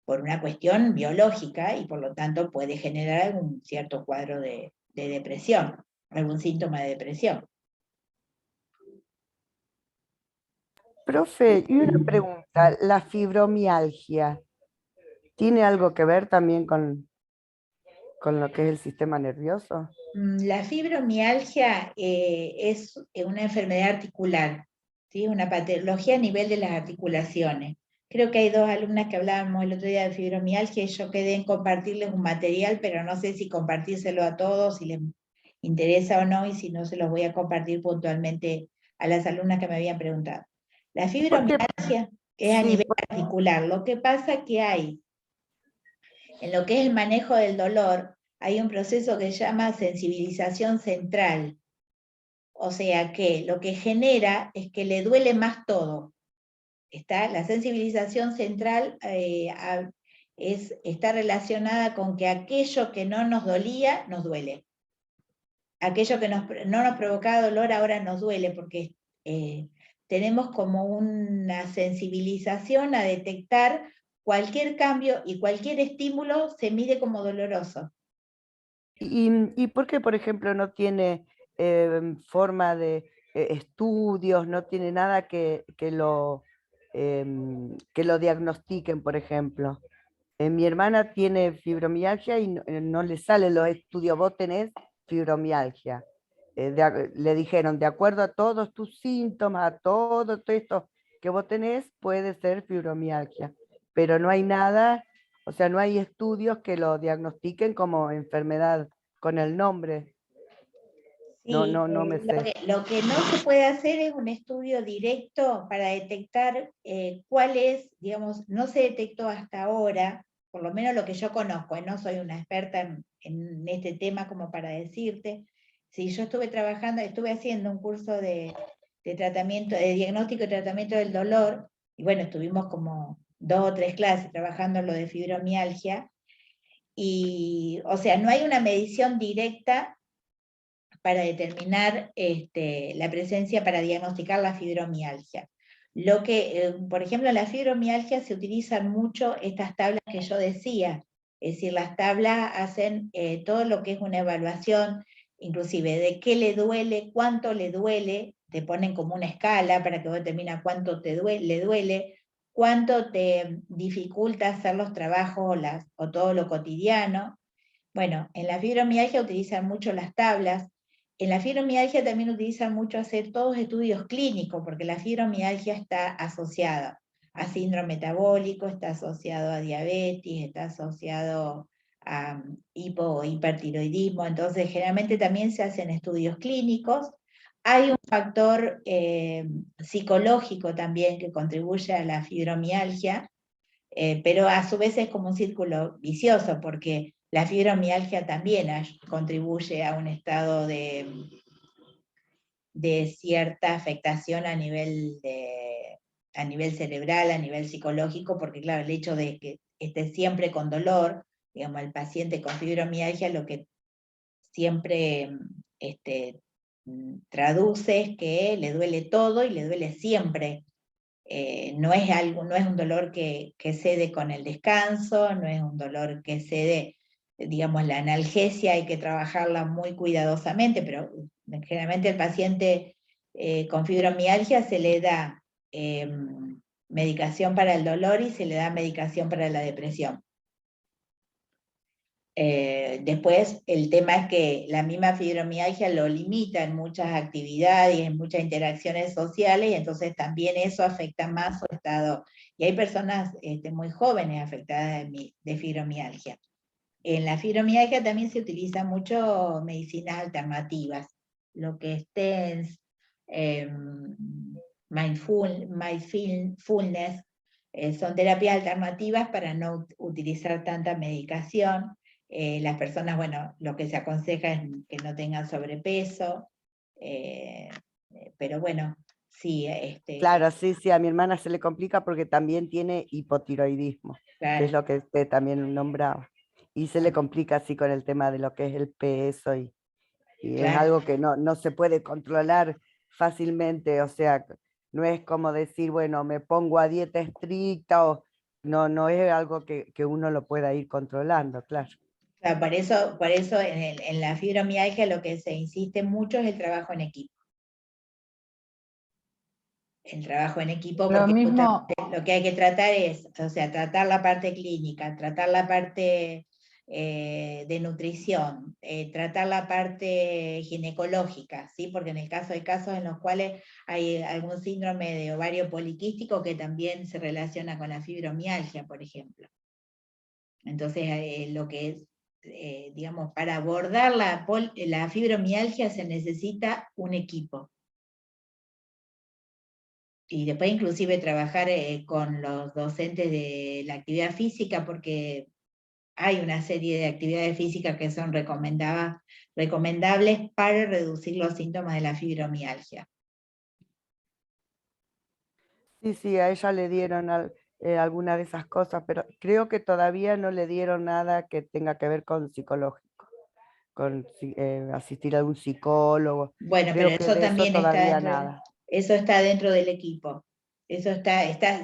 por una cuestión biológica y por lo tanto puede generar algún cierto cuadro de depresión, algún síntoma de depresión. Profe, y una pregunta, ¿la fibromialgia tiene algo que ver también con lo que es el sistema nervioso? La fibromialgia es una enfermedad articular, ¿sí? Una patología a nivel de las articulaciones. Creo que hay dos alumnas que hablábamos el otro día de fibromialgia y yo quedé en compartirles un material, pero no sé si compartírselo a todos, si les interesa o no, y si no se los voy a compartir puntualmente a las alumnas que me habían preguntado. La fibromialgia es a nivel articular. Lo que pasa que hay, en lo que es el manejo del dolor, hay un proceso que se llama sensibilización central. O sea que lo que genera es que le duele más todo. La sensibilización central está relacionada con que aquello que no nos dolía, nos duele. Aquello que no nos provocaba dolor ahora nos duele, porque tenemos como una sensibilización a detectar cualquier cambio y cualquier estímulo se mide como doloroso. ¿Y por qué, por ejemplo, no tiene forma de estudios, no tiene nada que lo diagnostiquen, por ejemplo? Mi hermana tiene fibromialgia y no le salen los estudios, vos tenés fibromialgia. Le dijeron, de acuerdo a todos tus síntomas, a todo esto que vos tenés, puede ser fibromialgia. Pero no hay nada, o sea, no hay estudios que lo diagnostiquen como enfermedad con el nombre. Sí, no me sé. Lo que no se puede hacer es un estudio directo para detectar cuál es, digamos, no se detectó hasta ahora, por lo menos lo que yo conozco, no soy una experta en este tema como para decirte. Si yo estuve haciendo un curso de tratamiento, de diagnóstico y tratamiento del dolor, y bueno, estuvimos como 2 o 3 clases trabajando en lo de fibromialgia, y, o sea, no hay una medición directa para determinar la presencia, para diagnosticar la fibromialgia. Lo que, por ejemplo, en la fibromialgia se utilizan mucho estas tablas que yo decía, es decir, las tablas hacen todo lo que es una evaluación, inclusive de qué le duele, cuánto le duele, te ponen como una escala para que vos determines cuánto le duele, cuánto te dificulta hacer los trabajos o todo lo cotidiano. Bueno, en la fibromialgia utilizan mucho las tablas. En la fibromialgia también utilizan mucho hacer todos estudios clínicos, porque la fibromialgia está asociada a síndrome metabólico, está asociado a diabetes, está asociado a hipertiroidismo, entonces generalmente también se hacen estudios clínicos. Hay un factor psicológico también que contribuye a la fibromialgia, pero a su vez es como un círculo vicioso, porque la fibromialgia también contribuye a un estado de cierta afectación a nivel cerebral, a nivel psicológico, porque claro, el hecho de que esté siempre con dolor, digamos, el paciente con fibromialgia lo que siempre traduce es que le duele todo y le duele siempre. No es un dolor que cede con el descanso, no es un dolor que cede, digamos, la analgesia hay que trabajarla muy cuidadosamente, pero generalmente el paciente con fibromialgia se le da medicación para el dolor y se le da medicación para la depresión. Después, el tema es que la misma fibromialgia lo limita en muchas actividades, en muchas interacciones sociales, y entonces también eso afecta más su estado. Y hay personas muy jóvenes afectadas de fibromialgia. En la fibromialgia también se utilizan mucho medicinas alternativas, lo que es TENS, mindfulness, son terapias alternativas para no utilizar tanta medicación. Las personas, bueno, lo que se aconseja es que no tengan sobrepeso, pero bueno, sí. Claro, sí, sí, a mi hermana se le complica porque también tiene hipotiroidismo, que es lo que usted también nombraba. Y se le complica así con el tema de lo que es el peso y es algo que no se puede controlar fácilmente, o sea, no es como decir, bueno, me pongo a dieta estricta, o no es algo que uno lo pueda ir controlando, claro. Claro, por eso en la fibromialgia lo que se insiste mucho es el trabajo en equipo. El trabajo en equipo, porque lo que hay que tratar es, o sea, tratar la parte clínica, tratar la parte de nutrición, tratar la parte ginecológica, ¿sí? Porque en el caso hay casos en los cuales hay algún síndrome de ovario poliquístico que también se relaciona con la fibromialgia, por ejemplo. Entonces, lo que es, digamos, para abordar la fibromialgia se necesita un equipo. Y después inclusive trabajar con los docentes de la actividad física, porque hay una serie de actividades físicas que son recomendables para reducir los síntomas de la fibromialgia. Sí, sí, a ella le dieron alguna de esas cosas, pero creo que todavía no le dieron nada que tenga que ver con psicológico, con asistir a algún psicólogo. Bueno, creo pero que eso de también eso está todavía dentro, nada. eso está dentro del equipo. Eso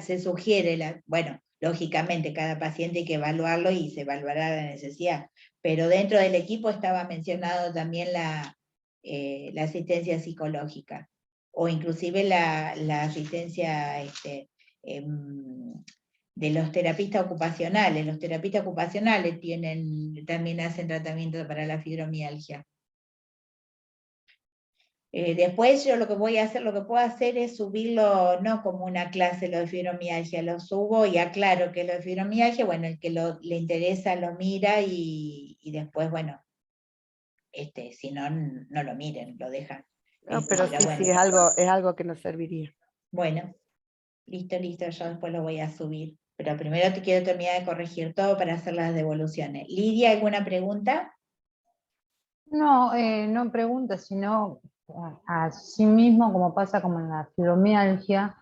se sugiere, bueno, lógicamente cada paciente hay que evaluarlo y se evaluará la necesidad, pero dentro del equipo estaba mencionado también la asistencia psicológica, o inclusive la asistencia de los terapistas ocupacionales. Los terapistas ocupacionales también hacen tratamiento para la fibromialgia. Después yo lo que puedo hacer es subirlo, no como una clase lo de fibromialgia, lo subo y aclaro que lo de fibromialgia, bueno, el que le interesa lo mira y después, bueno, si no, no lo miren, lo dejan. No, pero sí, bueno. sí, es algo que nos serviría. Bueno, listo, yo después lo voy a subir. Pero primero te quiero terminar de corregir todo para hacer las devoluciones. Lidia, ¿alguna pregunta? No, no pregunta, sino así mismo como pasa como en la fibromialgia,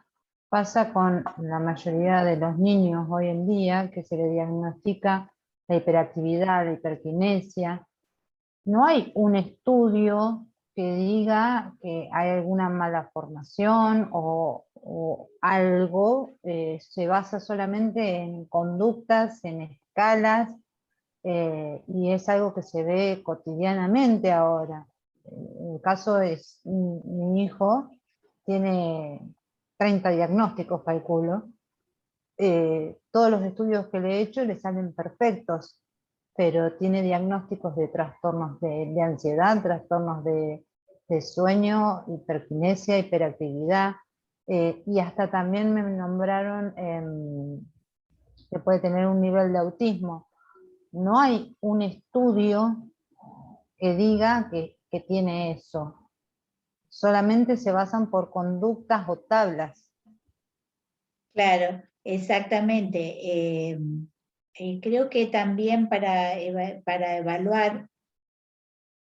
pasa con la mayoría de los niños hoy en día, que se le diagnostica la hiperactividad, la hiperquinesia. No hay un estudio que diga que hay alguna mala formación o algo, se basa solamente en conductas, en escalas, y es algo que se ve cotidianamente ahora. El caso es, mi hijo tiene 30 diagnósticos, calculo. Todos los estudios que le he hecho le salen perfectos, pero tiene diagnósticos de trastornos de ansiedad, trastornos de sueño, hiperquinesia, hiperactividad, y hasta también me nombraron que puede tener un nivel de autismo. No hay un estudio que diga que tiene eso. Solamente se basan por conductas o tablas. Claro, exactamente. Creo que también para evaluar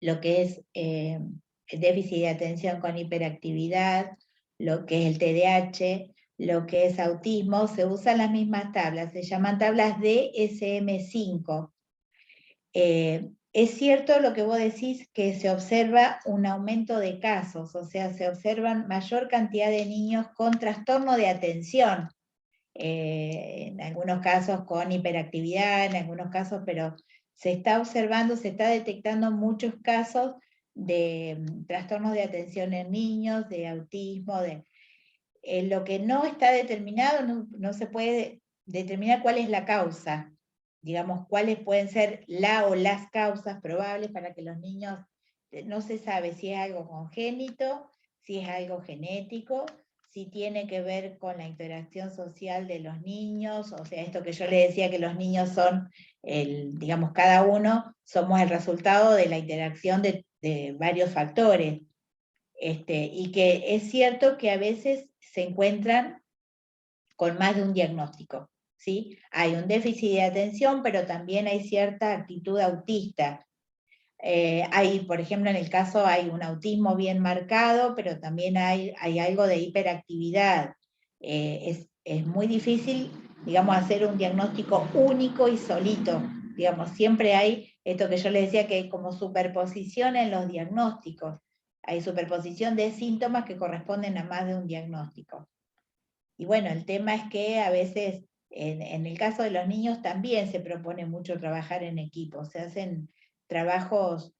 lo que es el déficit de atención con hiperactividad, lo que es el TDAH, lo que es autismo, se usan las mismas tablas, se llaman tablas DSM-5. Es cierto lo que vos decís, que se observa un aumento de casos, o sea, se observan mayor cantidad de niños con trastorno de atención, en algunos casos con hiperactividad, en algunos casos, pero se está observando, se está detectando muchos casos de trastornos de atención en niños, de autismo, lo que no está determinado, no se puede determinar cuál es la causa. digamos, cuáles pueden ser la o las causas probables para que los niños, no se sabe si es algo congénito, si es algo genético, si tiene que ver con la interacción social de los niños, o sea, esto que yo le decía que los niños son, digamos, cada uno somos el resultado de la interacción de varios factores, y que es cierto que a veces se encuentran con más de un diagnóstico, ¿sí? Hay un déficit de atención, pero también hay cierta actitud autista. Hay, por ejemplo, en el caso hay un autismo bien marcado, pero también hay algo de hiperactividad. Es muy difícil, digamos, hacer un diagnóstico único y solito. Digamos, siempre hay esto que yo les decía, que hay como superposición en los diagnósticos. Hay superposición de síntomas que corresponden a más de un diagnóstico. Y bueno, el tema es que a veces, en el caso de los niños también se propone mucho trabajar en equipo, se hacen trabajos,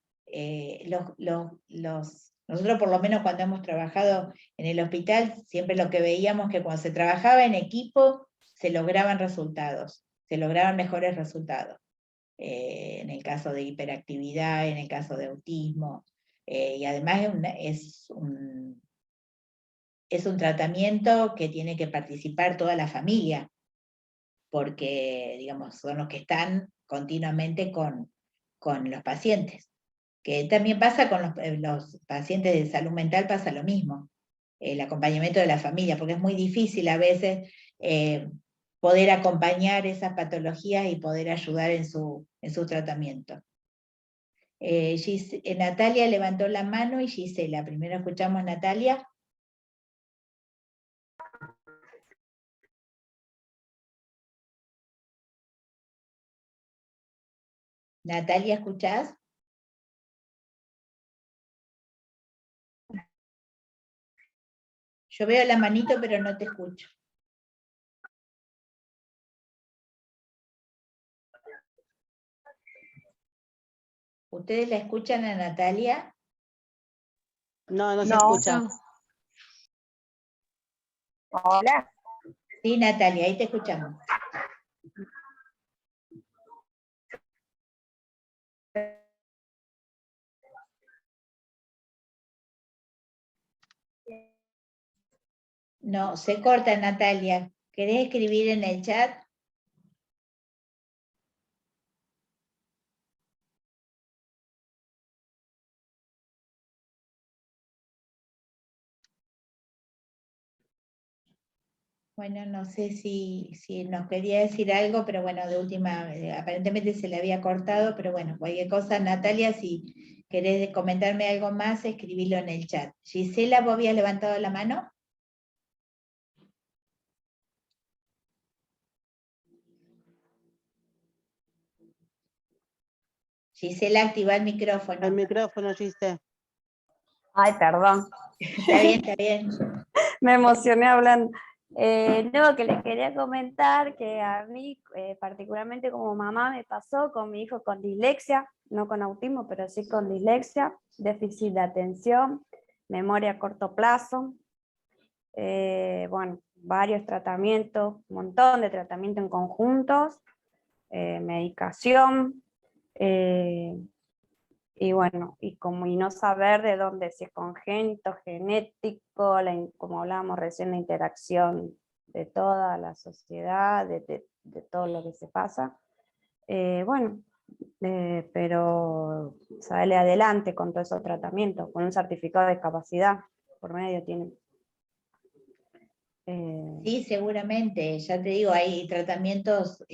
nosotros por lo menos cuando hemos trabajado en el hospital, siempre lo que veíamos que cuando se trabajaba en equipo se lograban resultados, se lograban mejores resultados. En el caso de hiperactividad, en el caso de autismo, y además es un tratamiento que tiene que participar toda la familia, porque, digamos, son los que están continuamente con los pacientes. Que también pasa con los pacientes de salud mental, pasa lo mismo, el acompañamiento de la familia, porque es muy difícil a veces poder acompañar esas patologías y poder ayudar en su tratamiento. Natalia levantó la mano y Gisela. Primero escuchamos Natalia. Natalia, ¿escuchás? Yo veo la manito, pero no te escucho. ¿Ustedes la escuchan a Natalia? No, no se escucha. Hola. Sí, Natalia, ahí te escuchamos. No, se corta, Natalia. ¿Querés escribir en el chat? Bueno, no sé si nos quería decir algo, pero bueno, de última, aparentemente se le había cortado, pero bueno, cualquier cosa, Natalia, si querés comentarme algo más, escribilo en el chat. Gisela, ¿vos habías levantado la mano? Gisela, activa el micrófono. El micrófono, Gisela. Ay, perdón. Está bien, está bien. Me emocioné hablando. No, que les quería comentar que a mí, particularmente como mamá, me pasó con mi hijo con dislexia, no con autismo, pero sí con dislexia, déficit de atención, memoria a corto plazo, bueno, varios tratamientos, un montón de tratamientos en conjuntos, medicación, y bueno, y no saber de dónde, si es congénito, genético, como hablábamos recién, la interacción de toda la sociedad, de todo lo que se pasa. Bueno, pero sale adelante con todo esos tratamientos, con un certificado de discapacidad por medio tienen. Sí, seguramente, ya te digo, hay tratamientos.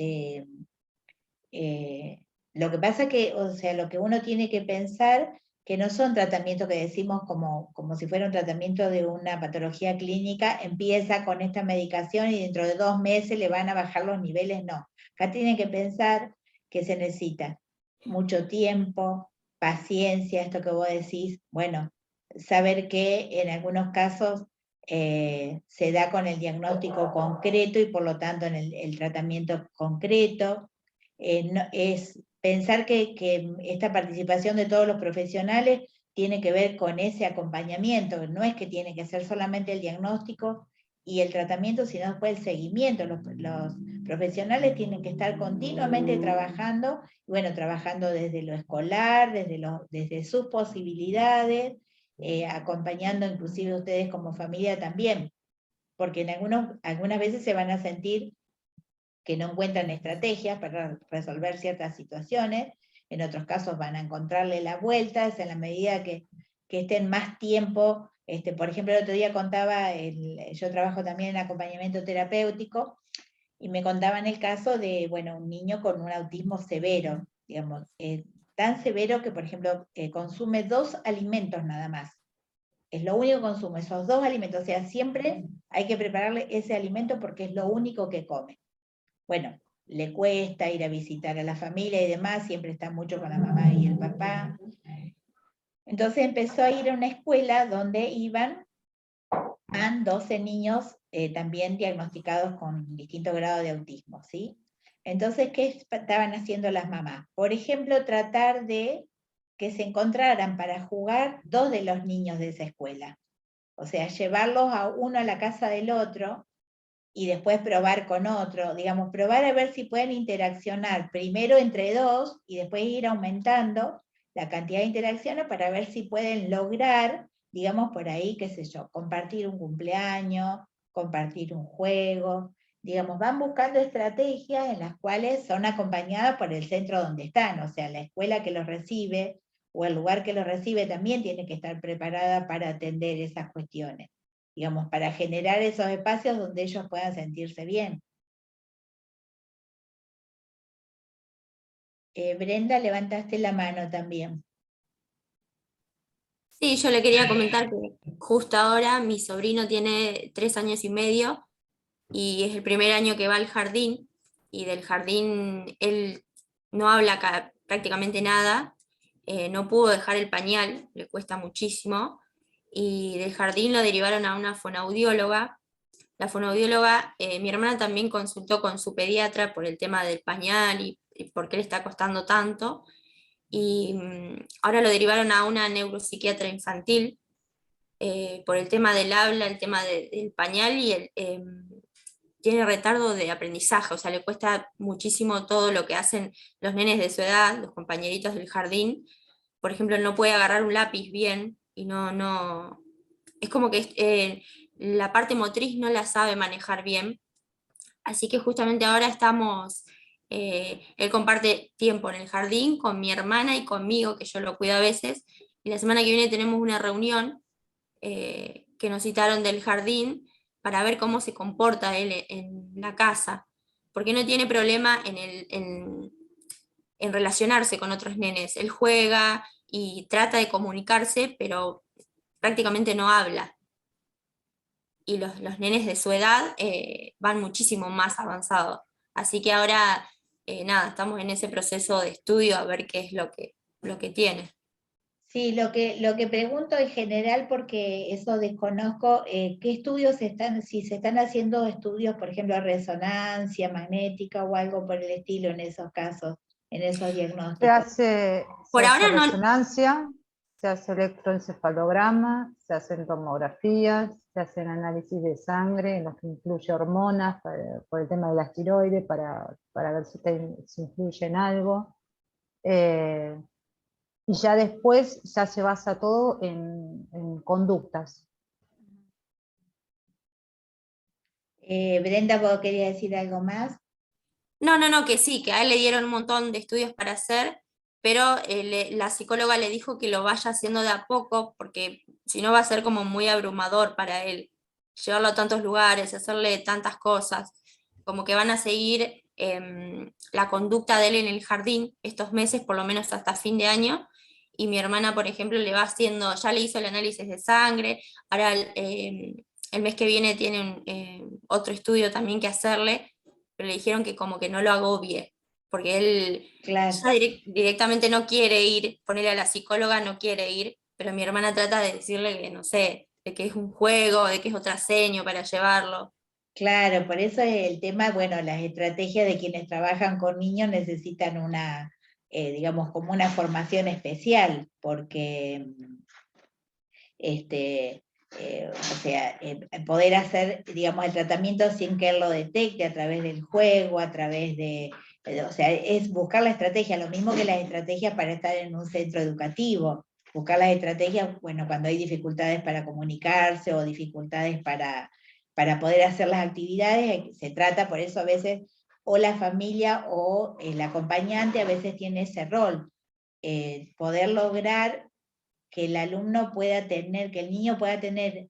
Lo que pasa que, o sea, lo que uno tiene que pensar que no son tratamientos que decimos como si fuera un tratamiento de una patología clínica, empieza con esta medicación y dentro de 2 meses le van a bajar los niveles, no. Acá tienen que pensar que se necesita mucho tiempo, paciencia, esto que vos decís, bueno, saber que en algunos casos se da con el diagnóstico concreto y por lo tanto en el tratamiento concreto. Es pensar que esta participación de todos los profesionales tiene que ver con ese acompañamiento, no es que tiene que ser solamente el diagnóstico y el tratamiento, sino después el seguimiento. Los profesionales tienen que estar continuamente trabajando, bueno, trabajando desde lo escolar, desde sus posibilidades, acompañando inclusive ustedes como familia también, porque en algunas veces se van a sentir que no encuentran estrategias para resolver ciertas situaciones, en otros casos van a encontrarle la vuelta, es en la medida que estén más tiempo. Por ejemplo, el otro día contaba, yo trabajo también en acompañamiento terapéutico, y me contaban el caso de, bueno, un niño con un autismo severo, digamos, tan severo que, por ejemplo, consume 2 alimentos nada más. Es lo único que consume, esos 2 alimentos. O sea, siempre hay que prepararle ese alimento porque es lo único que come. Bueno, le cuesta ir a visitar a la familia y demás, siempre está mucho con la mamá y el papá. Entonces empezó a ir a una escuela donde iban 12 niños también diagnosticados con distinto grado de autismo, ¿sí? Entonces, ¿qué estaban haciendo las mamás? Por ejemplo, tratar de que se encontraran para jugar 2 de los niños de esa escuela. O sea, llevarlos a uno a la casa del otro y después probar con otro. Digamos, probar a ver si pueden interaccionar primero entre 2 y después ir aumentando la cantidad de interacciones para ver si pueden lograr, digamos, por ahí, qué sé yo, compartir un cumpleaños, compartir un juego. Digamos, van buscando estrategias en las cuales son acompañadas por el centro donde están, o sea, la escuela que los recibe o el lugar que los recibe también tiene que estar preparada para atender esas cuestiones, digamos, para generar esos espacios donde ellos puedan sentirse bien. Brenda, levantaste la mano también. Sí, yo le quería comentar que justo ahora mi sobrino tiene 3 años y medio y es el primer año que va al jardín, y del jardín él no habla prácticamente nada, no pudo dejar el pañal, le cuesta muchísimo, y del jardín lo derivaron a una fonoaudióloga. La fonoaudióloga, mi hermana también consultó con su pediatra por el tema del pañal y por qué le está costando tanto, y ahora lo derivaron a una neuropsiquiatra infantil por el tema del habla, el tema del pañal, y tiene retardo de aprendizaje, o sea, le cuesta muchísimo todo lo que hacen los nenes de su edad, los compañeritos del jardín. Por ejemplo, no puede agarrar un lápiz bien, y es como que la parte motriz no la sabe manejar bien. Así que justamente ahora él comparte tiempo en el jardín con mi hermana y conmigo, que yo lo cuido a veces, y la semana que viene tenemos una reunión que nos citaron del jardín para ver cómo se comporta él en la casa, porque no tiene problema en relacionarse con otros nenes. Él juega y trata de comunicarse, pero prácticamente no habla. Y los nenes de su edad van muchísimo más avanzados. Así que ahora, nada, estamos en ese proceso de estudio a ver qué es lo que tiene. Sí, lo que pregunto en general, porque eso desconozco, ¿qué estudios si se están haciendo estudios, por ejemplo, de resonancia magnética o algo por el estilo en esos casos, en esos diagnósticos? Se Por hace ahora no. Resonancia, se hace electroencefalograma, se hacen tomografías, se hacen análisis de sangre, en los que incluye hormonas por el tema de las tiroides, para ver si influye en algo. Y ya después ya se basa todo en conductas. Brenda, ¿vos querías decir algo más? No, que sí, que a él le dieron un montón de estudios para hacer, pero la psicóloga le dijo que lo vaya haciendo de a poco, porque si no va a ser como muy abrumador para él, llevarlo a tantos lugares, hacerle tantas cosas, como que van a seguir la conducta de él en el jardín estos meses, por lo menos hasta fin de año, y mi hermana, por ejemplo, le va haciendo, ya le hizo el análisis de sangre, ahora el mes que viene tiene otro estudio también que hacerle, pero le dijeron que como que no lo agobie, porque él claro, ya directamente no quiere ir, ponerle a la psicóloga, no quiere ir, pero mi hermana trata de decirle que, no sé, de que es un juego, de que es otra seña para llevarlo. Claro, por eso es el tema, bueno, las estrategias de quienes trabajan con niños necesitan una, digamos, como una formación especial, porque o sea, poder hacer, digamos, el tratamiento sin que él lo detecte a través del juego, a través de, o sea, es buscar la estrategia, lo mismo que las estrategias para estar en un centro educativo, buscar las estrategias, bueno, cuando hay dificultades para comunicarse o dificultades para poder hacer las actividades, se trata, por eso a veces, o la familia o el acompañante a veces tiene ese rol, poder lograr que el alumno pueda tener, que el niño pueda tener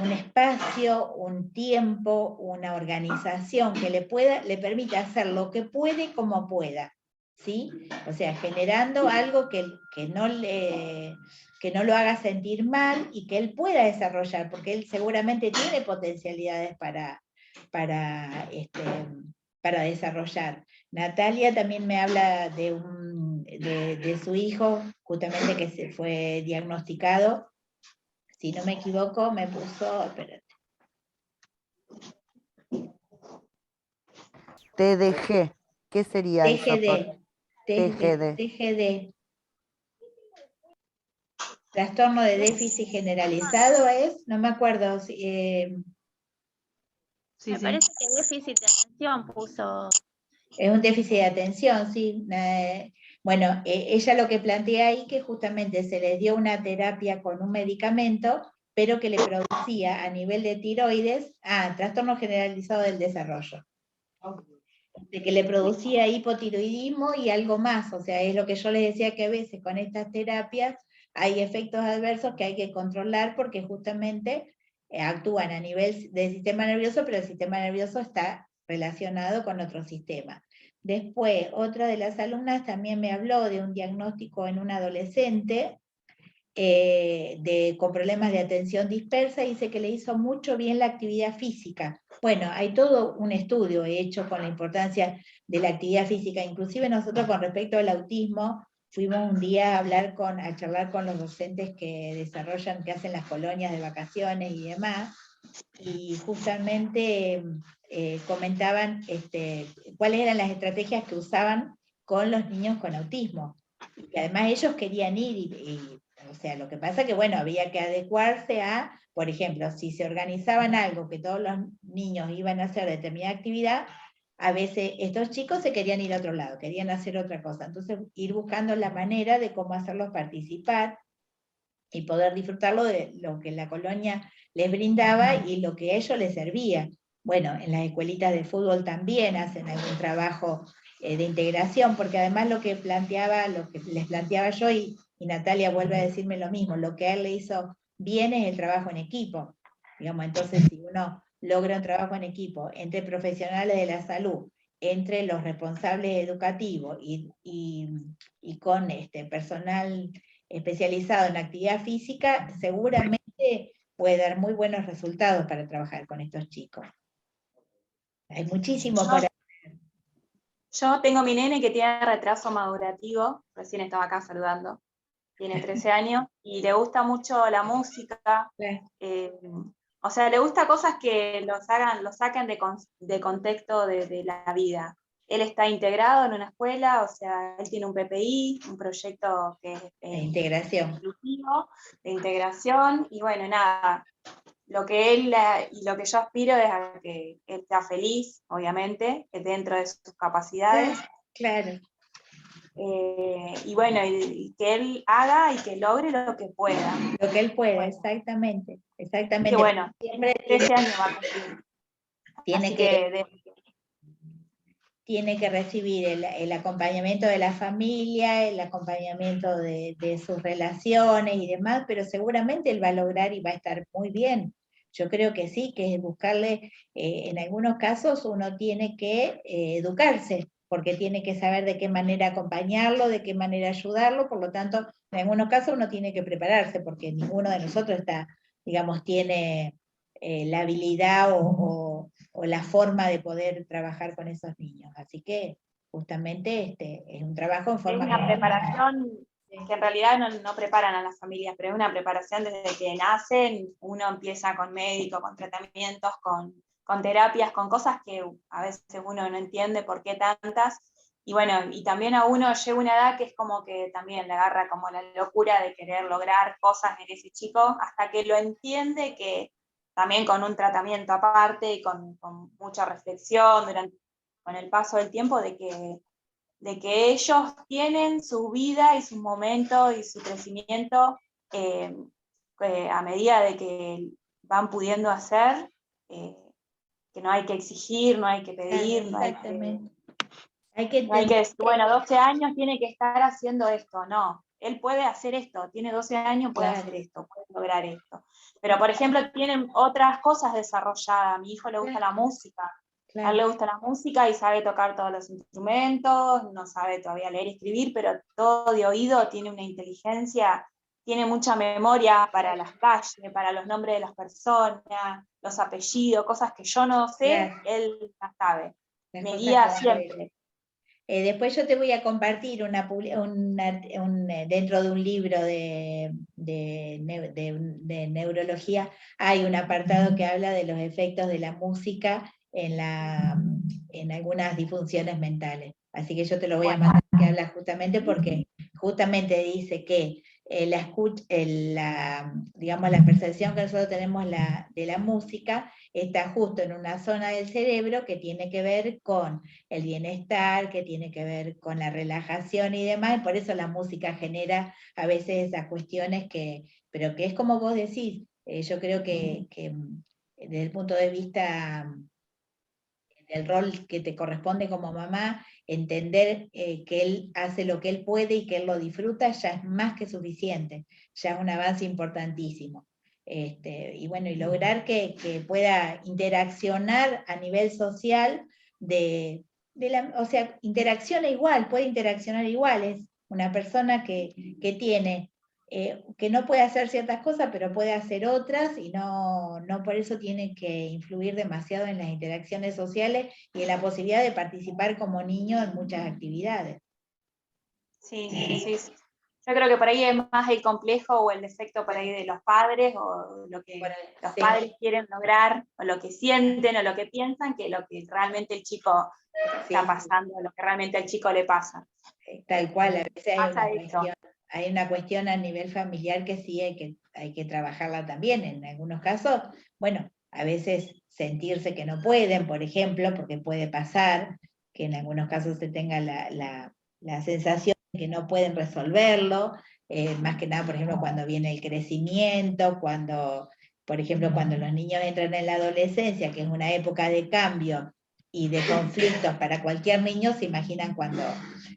un espacio, un tiempo, una organización que le permita hacer lo que puede como pueda, ¿sí? O sea, generando algo que no lo haga sentir mal y que él pueda desarrollar, porque él seguramente tiene potencialidades para desarrollar. Natalia también me habla de su hijo, justamente que se fue diagnosticado, si no me equivoco, me puso, espérate. TDG, ¿qué sería eso? TGD. Trastorno de déficit generalizado es, no me acuerdo. Me parece que déficit de atención puso. Es un déficit de atención, sí. Bueno, ella lo que plantea ahí que justamente se le dio una terapia con un medicamento, pero que le producía a nivel de tiroides, trastorno generalizado del desarrollo. De que le producía hipotiroidismo y algo más, o sea, es lo que yo les decía que a veces con estas terapias hay efectos adversos que hay que controlar porque justamente actúan a nivel del sistema nervioso, pero el sistema nervioso está relacionado con otro sistema. Después, otra de las alumnas también me habló de un diagnóstico en un adolescente con problemas de atención dispersa, y dice que le hizo mucho bien la actividad física. Bueno, hay todo un estudio hecho con la importancia de la actividad física, inclusive nosotros con respecto al autismo, fuimos un día a charlar con los docentes que hacen las colonias de vacaciones y demás, y justamente comentaban cuáles eran las estrategias que usaban con los niños con autismo, y que además ellos querían ir, o sea, lo que pasa que, bueno, había que adecuarse a, por ejemplo, si se organizaban algo que todos los niños iban a hacer determinada actividad, a veces estos chicos se querían ir a otro lado, querían hacer otra cosa, entonces ir buscando la manera de cómo hacerlos participar y poder disfrutarlo de lo que la colonia les brindaba y lo que a ellos les servía. Bueno, en las escuelitas de fútbol también hacen algún trabajo de integración, porque además lo que les planteaba yo, y Natalia vuelve a decirme lo mismo, lo que a él le hizo bien es el trabajo en equipo. Digamos, entonces si uno logra un trabajo en equipo entre profesionales de la salud, entre los responsables educativos y con personal especializado en actividad física, seguramente puede dar muy buenos resultados para trabajar con estos chicos. Hay muchísimo por hacer. Yo tengo mi nene que tiene retraso madurativo, recién estaba acá saludando, tiene 13 años, y le gusta mucho la música, o sea, le gusta cosas que lo saquen de contexto de la vida. Él está integrado en una escuela, o sea, él tiene un PPI, un proyecto que es de integración. Inclusivo, de integración, y bueno, nada, lo que yo aspiro es a que él sea feliz, obviamente, dentro de sus capacidades. Claro. Y bueno, y que él haga y que logre lo que pueda. Lo que él pueda, exactamente. Que bueno, siempre 13 años va a cumplir. Tiene que recibir el acompañamiento de la familia, el acompañamiento de sus relaciones y demás, pero seguramente él va a lograr y va a estar muy bien. Yo creo que sí, que es buscarle, en algunos casos uno tiene que educarse, porque tiene que saber de qué manera acompañarlo, de qué manera ayudarlo, por lo tanto, en algunos casos uno tiene que prepararse, porque ninguno de nosotros tiene la habilidad o la forma de poder trabajar con esos niños. Así que justamente es un trabajo en forma... Es una preparación que en realidad no preparan a las familias, pero es una preparación desde que nacen, uno empieza con médicos, con tratamientos, con terapias, con cosas que a veces uno no entiende por qué tantas, y bueno, y también a uno llega una edad que es como que también le agarra como la locura de querer lograr cosas en ese chico, hasta que lo entiende, que también con un tratamiento aparte y con mucha reflexión con el paso del tiempo, de que ellos tienen su vida y sus momentos y su crecimiento a medida de que van pudiendo hacer, que no hay que exigir, no hay que pedir, no hay que decir, bueno, 12 años tiene que estar haciendo esto, no. Él puede hacer esto, tiene 12 años, puede hacer esto, puede lograr esto. Pero, por ejemplo, tienen otras cosas desarrolladas. A mi hijo le gusta la música. A él le gusta la música y sabe tocar todos los instrumentos, no sabe todavía leer y escribir, pero todo de oído, tiene una inteligencia, tiene mucha memoria para las calles, para los nombres de las personas, los apellidos, cosas que yo no sé, él las sabe. Me guía siempre. Después yo te voy a compartir dentro de un libro de neurología, hay un apartado que habla de los efectos de la música en algunas disfunciones mentales. Así que yo te lo voy a mandar, que habla justamente porque justamente dice que digamos, la percepción que nosotros tenemos de la música está justo en una zona del cerebro que tiene que ver con el bienestar, que tiene que ver con la relajación y demás, y por eso la música genera a veces esas cuestiones pero que es como vos decís, yo creo que desde el punto de vista del rol que te corresponde como mamá, entender que él hace lo que él puede y que él lo disfruta, ya es más que suficiente, ya es un avance importantísimo. Y bueno, y lograr que pueda interaccionar a nivel social, o sea, interacciona igual, puede interaccionar igual, es una persona que tiene, que no puede hacer ciertas cosas, pero puede hacer otras, y no por eso tiene que influir demasiado en las interacciones sociales y en la posibilidad de participar como niño en muchas actividades. Sí. Yo creo que por ahí es más el complejo o el defecto por ahí de los padres, o lo que los padres quieren lograr, o lo que sienten, o lo que piensan, que lo que realmente el chico está pasando, lo que realmente al chico le pasa. Tal cual, a veces hay una cuestión a nivel familiar que sí hay que trabajarla también. En algunos casos, bueno, a veces sentirse que no pueden, por ejemplo, porque puede pasar que en algunos casos se tenga la sensación de que no pueden resolverlo, más que nada, por ejemplo, cuando viene el crecimiento, por ejemplo, cuando los niños entran en la adolescencia, que es una época de cambio y de conflictos para cualquier niño, se imaginan cuando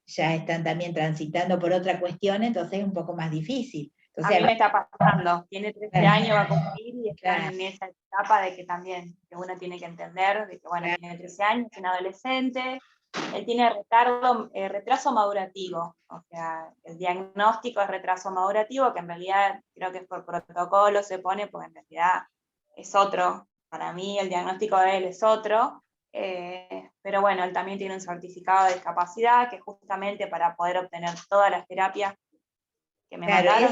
ya están también transitando por otra cuestión, entonces es un poco más difícil. Entonces, a mí me está pasando, tiene 13 años, va a cumplir, y está en esa etapa de que también, que uno tiene que entender, de que bueno, tiene 13 años, es un adolescente, él tiene retraso madurativo, o sea, el diagnóstico es retraso madurativo, que en realidad creo que es por protocolo se pone, porque en realidad es otro, para mí el diagnóstico de él es otro, pero bueno, él también tiene un certificado de discapacidad, que justamente para poder obtener todas las terapias que me mandaron.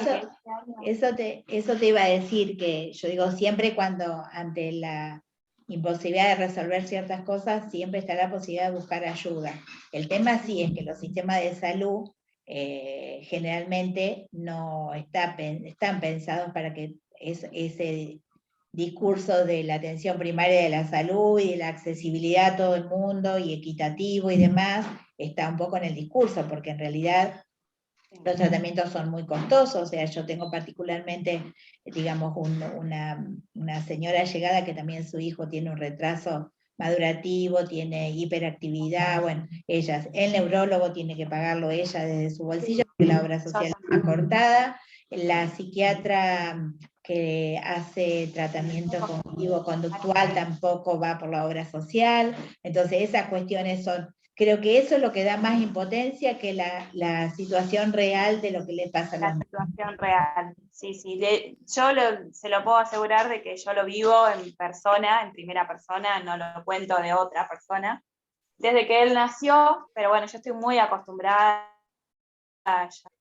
Eso te iba a decir, que yo digo, siempre cuando ante la imposibilidad de resolver ciertas cosas, siempre está la posibilidad de buscar ayuda. El tema sí es que los sistemas de salud generalmente no están pensados para que ese discurso de la atención primaria de la salud y de la accesibilidad a todo el mundo y equitativo y demás, está un poco en el discurso, porque en realidad los tratamientos son muy costosos. O sea, yo tengo particularmente, digamos, una señora allegada que también su hijo tiene un retraso madurativo, tiene hiperactividad, bueno, el neurólogo tiene que pagarlo ella desde su bolsillo, porque la obra social está cortada, la psiquiatra que hace tratamiento cognitivo-conductual tampoco va por la obra social. Entonces esas cuestiones son, creo que eso es lo que da más impotencia que la situación real de lo que le pasa a los niños. La situación real, sí. Yo se lo puedo asegurar de que yo lo vivo en persona, en primera persona, no lo cuento de otra persona, desde que él nació, pero bueno, yo estoy muy acostumbrada,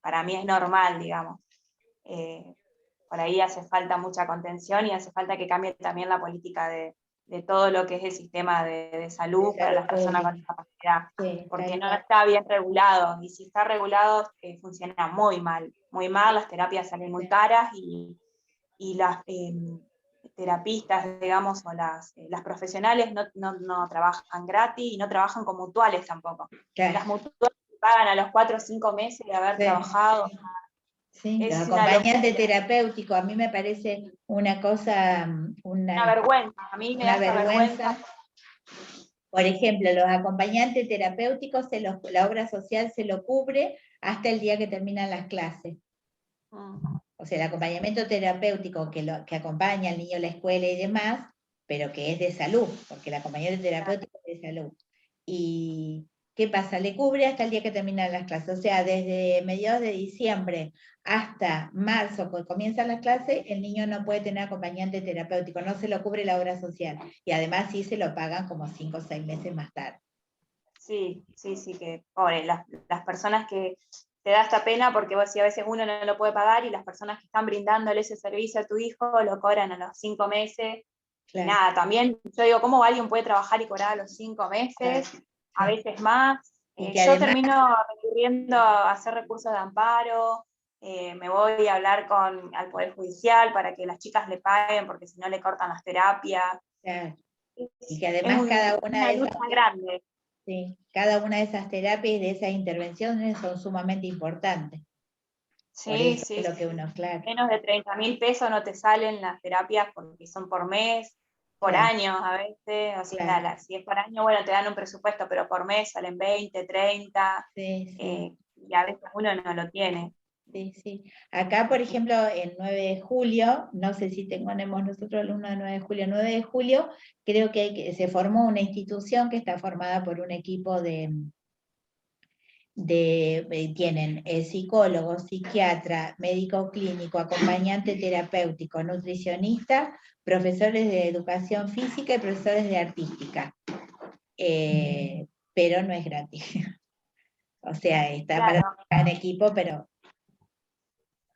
para mí es normal, digamos. Por ahí hace falta mucha contención y hace falta que cambie también la política de de todo lo que es el sistema de salud para las personas con discapacidad, Sí, porque tal no cual. está bien regulado, y si está regulado funciona muy mal, las terapias salen muy caras y las terapistas, digamos, o las profesionales no trabajan gratis y no trabajan con mutuales tampoco. Claro. Las mutuales pagan a los 4 o 5 meses de haber Sí. trabajado. Sí, los Es una acompañantes locura. terapéuticos, a mí me parece una cosa, Una vergüenza, a mí me da una esa vergüenza. Por ejemplo, los acompañantes terapéuticos, la obra social se lo cubre hasta el día que terminan las clases. O sea, el acompañamiento terapéutico que acompaña al niño a la escuela y demás, pero que es de salud, porque el acompañamiento terapéutico es de salud. ¿Y qué pasa? Le cubre hasta el día que terminan las clases. O sea, desde mediados de diciembre hasta marzo, cuando comienzan las clases, el niño no puede tener acompañante terapéutico, no se lo cubre la obra social. Y además sí se lo pagan como 5 o 6 meses más tarde. Sí, que pobre, las personas que te da esta pena porque vos si a veces uno no lo puede pagar y las personas que están brindándole ese servicio a tu hijo lo cobran a los 5 meses. Claro. Y nada, también yo digo, ¿cómo alguien puede trabajar y cobrar a los 5 meses? Claro. A veces más. Y que yo además, termino recurriendo a hacer recursos de amparo, me voy a hablar al Poder Judicial para que las chicas le paguen porque si no le cortan las terapias. claro. Y que además una lucha grande. Sí, cada una de esas terapias y de esas intervenciones son sumamente importantes. Por eso es lo que uno, claro. Menos de 30.000 pesos no te salen las terapias porque son por mes, por Claro. año a veces, o sea, Claro. si es por año, bueno, te dan un presupuesto, pero por mes salen 20, 30, y a veces uno no lo tiene. Sí, sí. Acá, por ejemplo, el 9 de julio, no sé si tenemos nosotros el 1 de 9 de julio, 9 de julio, creo que se formó una institución que está formada por un equipo tienen psicólogo, psiquiatra, médico clínico, acompañante terapéutico, nutricionista, profesores de educación física y profesores de artística. Pero no es gratis. O sea, está para trabajar en equipo, pero...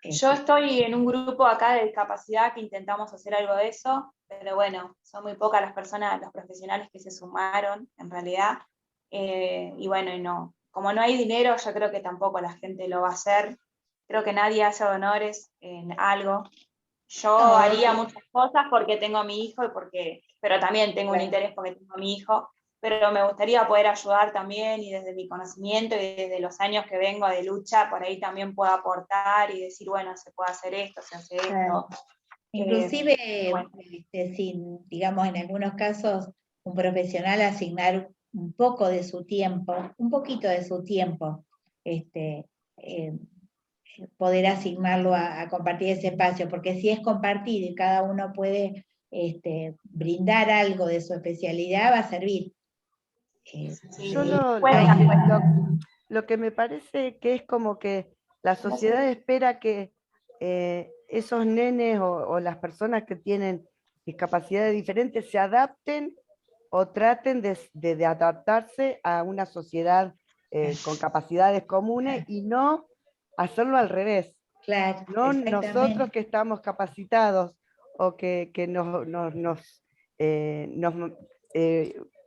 Yo estoy en un grupo acá de discapacidad que intentamos hacer algo de eso, pero bueno, son muy pocas las personas, los profesionales que se sumaron, en realidad. Y bueno, no, como no hay dinero, yo creo que tampoco la gente lo va a hacer. Creo que nadie hace honores en algo. Yo haría muchas cosas porque tengo a mi hijo, pero también tengo un interés porque tengo a mi hijo, pero me gustaría poder ayudar también y desde mi conocimiento y desde los años que vengo de lucha, por ahí también puedo aportar y decir, bueno, se puede hacer esto, se hace esto. Inclusive, digamos, en algunos casos, un profesional asignar un poco de su tiempo, un poquito de su tiempo, poder asignarlo a compartir ese espacio, porque si es compartir y cada uno puede brindar algo de su especialidad, va a servir. Yo lo que me parece que es como que la sociedad espera que esos nenes o las personas que tienen discapacidades diferentes se adapten o traten de adaptarse a una sociedad con capacidades comunes y no hacerlo al revés. Claro, no nosotros que estamos capacitados o que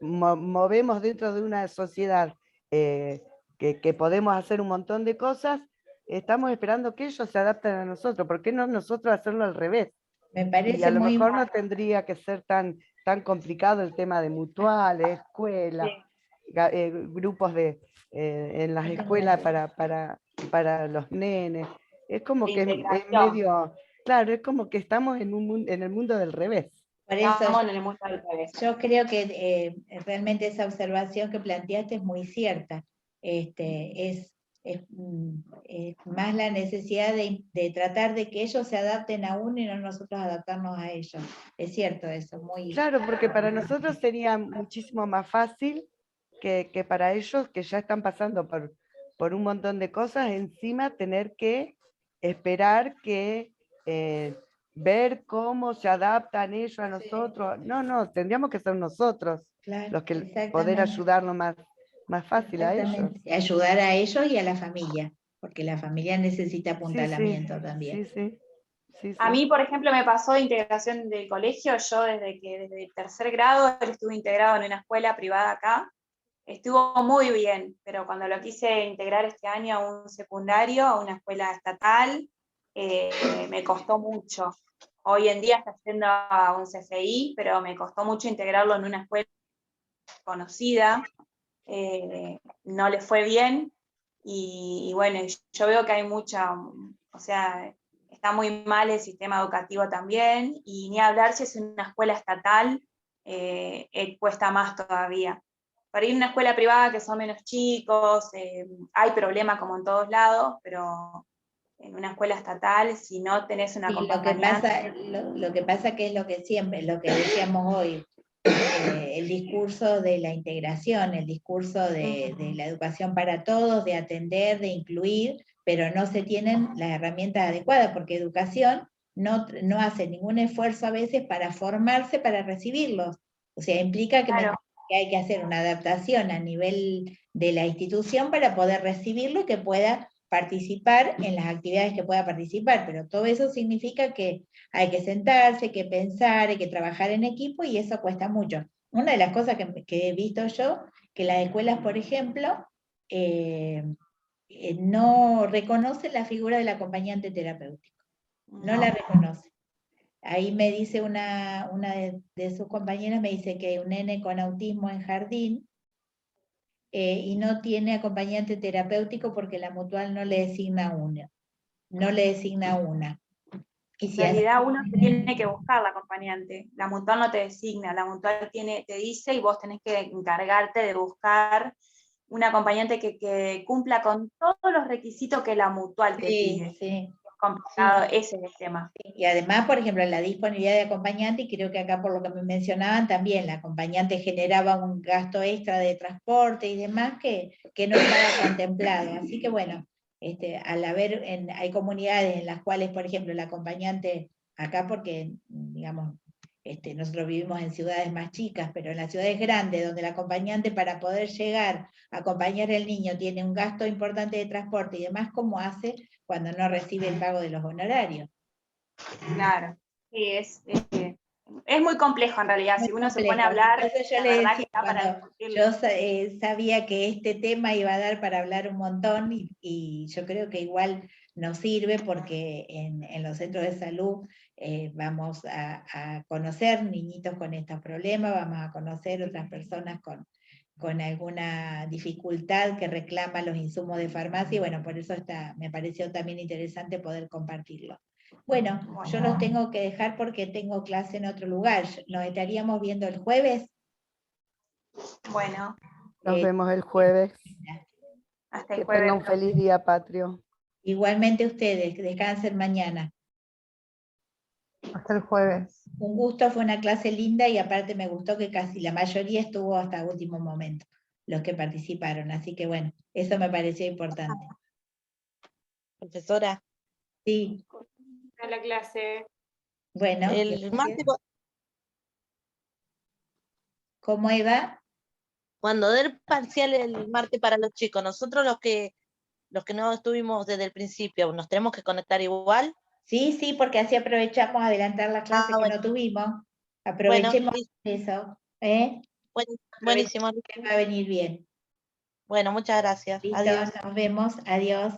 movemos dentro de una sociedad que podemos hacer un montón de cosas, estamos esperando que ellos se adapten a nosotros. ¿Por qué no nosotros hacerlo al revés? Me parece y a lo muy mejor no tendría que ser tan complicado el tema de mutuales, escuelas, grupos en las escuelas para los nenes. Es como que es medio, claro, es como que estamos en el mundo del revés. Por eso, yo creo que realmente esa observación que planteaste es muy cierta. Es más la necesidad de tratar de que ellos se adapten a uno y no nosotros adaptarnos a ellos. Es cierto eso, muy... Claro, porque para nosotros sería muchísimo más fácil que para ellos, que ya están pasando por un montón de cosas, encima tener que esperar que ver cómo se adaptan ellos a nosotros. No, tendríamos que ser nosotros los que poder ayudarnos más fácil a ellos. Ayudar a ellos y a la familia, porque la familia necesita apuntalamiento también. Sí, A sí. mí, por ejemplo, me pasó de integración del colegio. Yo desde el tercer grado él estuve integrado en una escuela privada acá. Estuvo muy bien, pero cuando lo quise integrar este año a un secundario, a una escuela estatal, me costó mucho. Hoy en día está yendo a un CFI, pero me costó mucho integrarlo en una escuela conocida. No le fue bien, y bueno, yo veo que hay mucha, o sea, está muy mal el sistema educativo también, y ni hablar si es una escuela estatal, cuesta más todavía. Para ir a una escuela privada que son menos chicos, hay problemas como en todos lados, pero en una escuela estatal, si no tenés una Y acompañante... lo que pasa que es lo que siempre, lo que decíamos hoy, el discurso de la integración, el discurso de la educación para todos, de atender, de incluir, pero no se tienen las herramientas adecuadas, porque educación no hace ningún esfuerzo a veces para formarse, para recibirlos. O sea, implica que, Claro. que hay que hacer una adaptación a nivel de la institución para poder recibirlo y que pueda participar en las actividades que pueda participar, pero todo eso significa que hay que sentarse, hay que pensar, hay que trabajar en equipo, y eso cuesta mucho. Una de las cosas que he visto yo, que las escuelas, por ejemplo, no reconocen la figura del acompañante terapéutico, no la reconocen. Ahí me dice una de sus compañeras, me dice que un nene con autismo en jardín, y no tiene acompañante terapéutico porque la mutual no le designa una. No le designa una. Y En si realidad uno se tiene que buscar la acompañante, la mutual no te designa, la mutual te dice, y vos tenés que encargarte de buscar un acompañante que cumpla con todos los requisitos que la mutual te pide. Sí. Es complicado, Sí. ese es el tema. Y además, por ejemplo, la disponibilidad de acompañante, y creo que acá por lo que me mencionaban también, la acompañante generaba un gasto extra de transporte y demás que no estaba contemplado. Así que bueno, al haber, hay comunidades en las cuales, por ejemplo, el acompañante, acá porque, digamos, nosotros vivimos en ciudades más chicas, pero en las ciudades grandes, donde el acompañante para poder llegar a acompañar al niño tiene un gasto importante de transporte y demás, ¿cómo hace cuando no recibe el pago de los honorarios? Claro, sí, es muy complejo en realidad, si uno se pone a hablar, Entonces yo la le verdad decía, que está para cuando discutirlo. yo sabía que este tema iba a dar para hablar un montón, y yo creo que igual nos sirve porque en los centros de salud vamos a conocer niñitos con estos problemas, vamos a conocer otras personas con alguna dificultad que reclama los insumos de farmacia, y bueno, por eso me pareció también interesante poder compartirlo. Bueno, yo los tengo que dejar porque tengo clase en otro lugar. ¿Nos estaríamos viendo el jueves? Bueno. Nos vemos el jueves. Hasta el Que jueves. tenga un feliz día patrio. Igualmente ustedes, que descansen mañana. Hasta el jueves. Un gusto, fue una clase linda, y aparte me gustó que casi la mayoría estuvo hasta el último momento, los que participaron. Así que bueno, eso me pareció importante. Profesora. Sí. A la clase. Bueno. El martes, ¿Cómo Eva? cuando dé el parcial el martes para los chicos, nosotros los que no estuvimos desde el principio, ¿nos tenemos que conectar igual? Sí, porque así aprovechamos a adelantar la clase que no tuvimos. Aprovechemos eso. Buenísimo. Va a venir bien. Bueno, muchas gracias. Listo, Adiós. nos vemos. Adiós.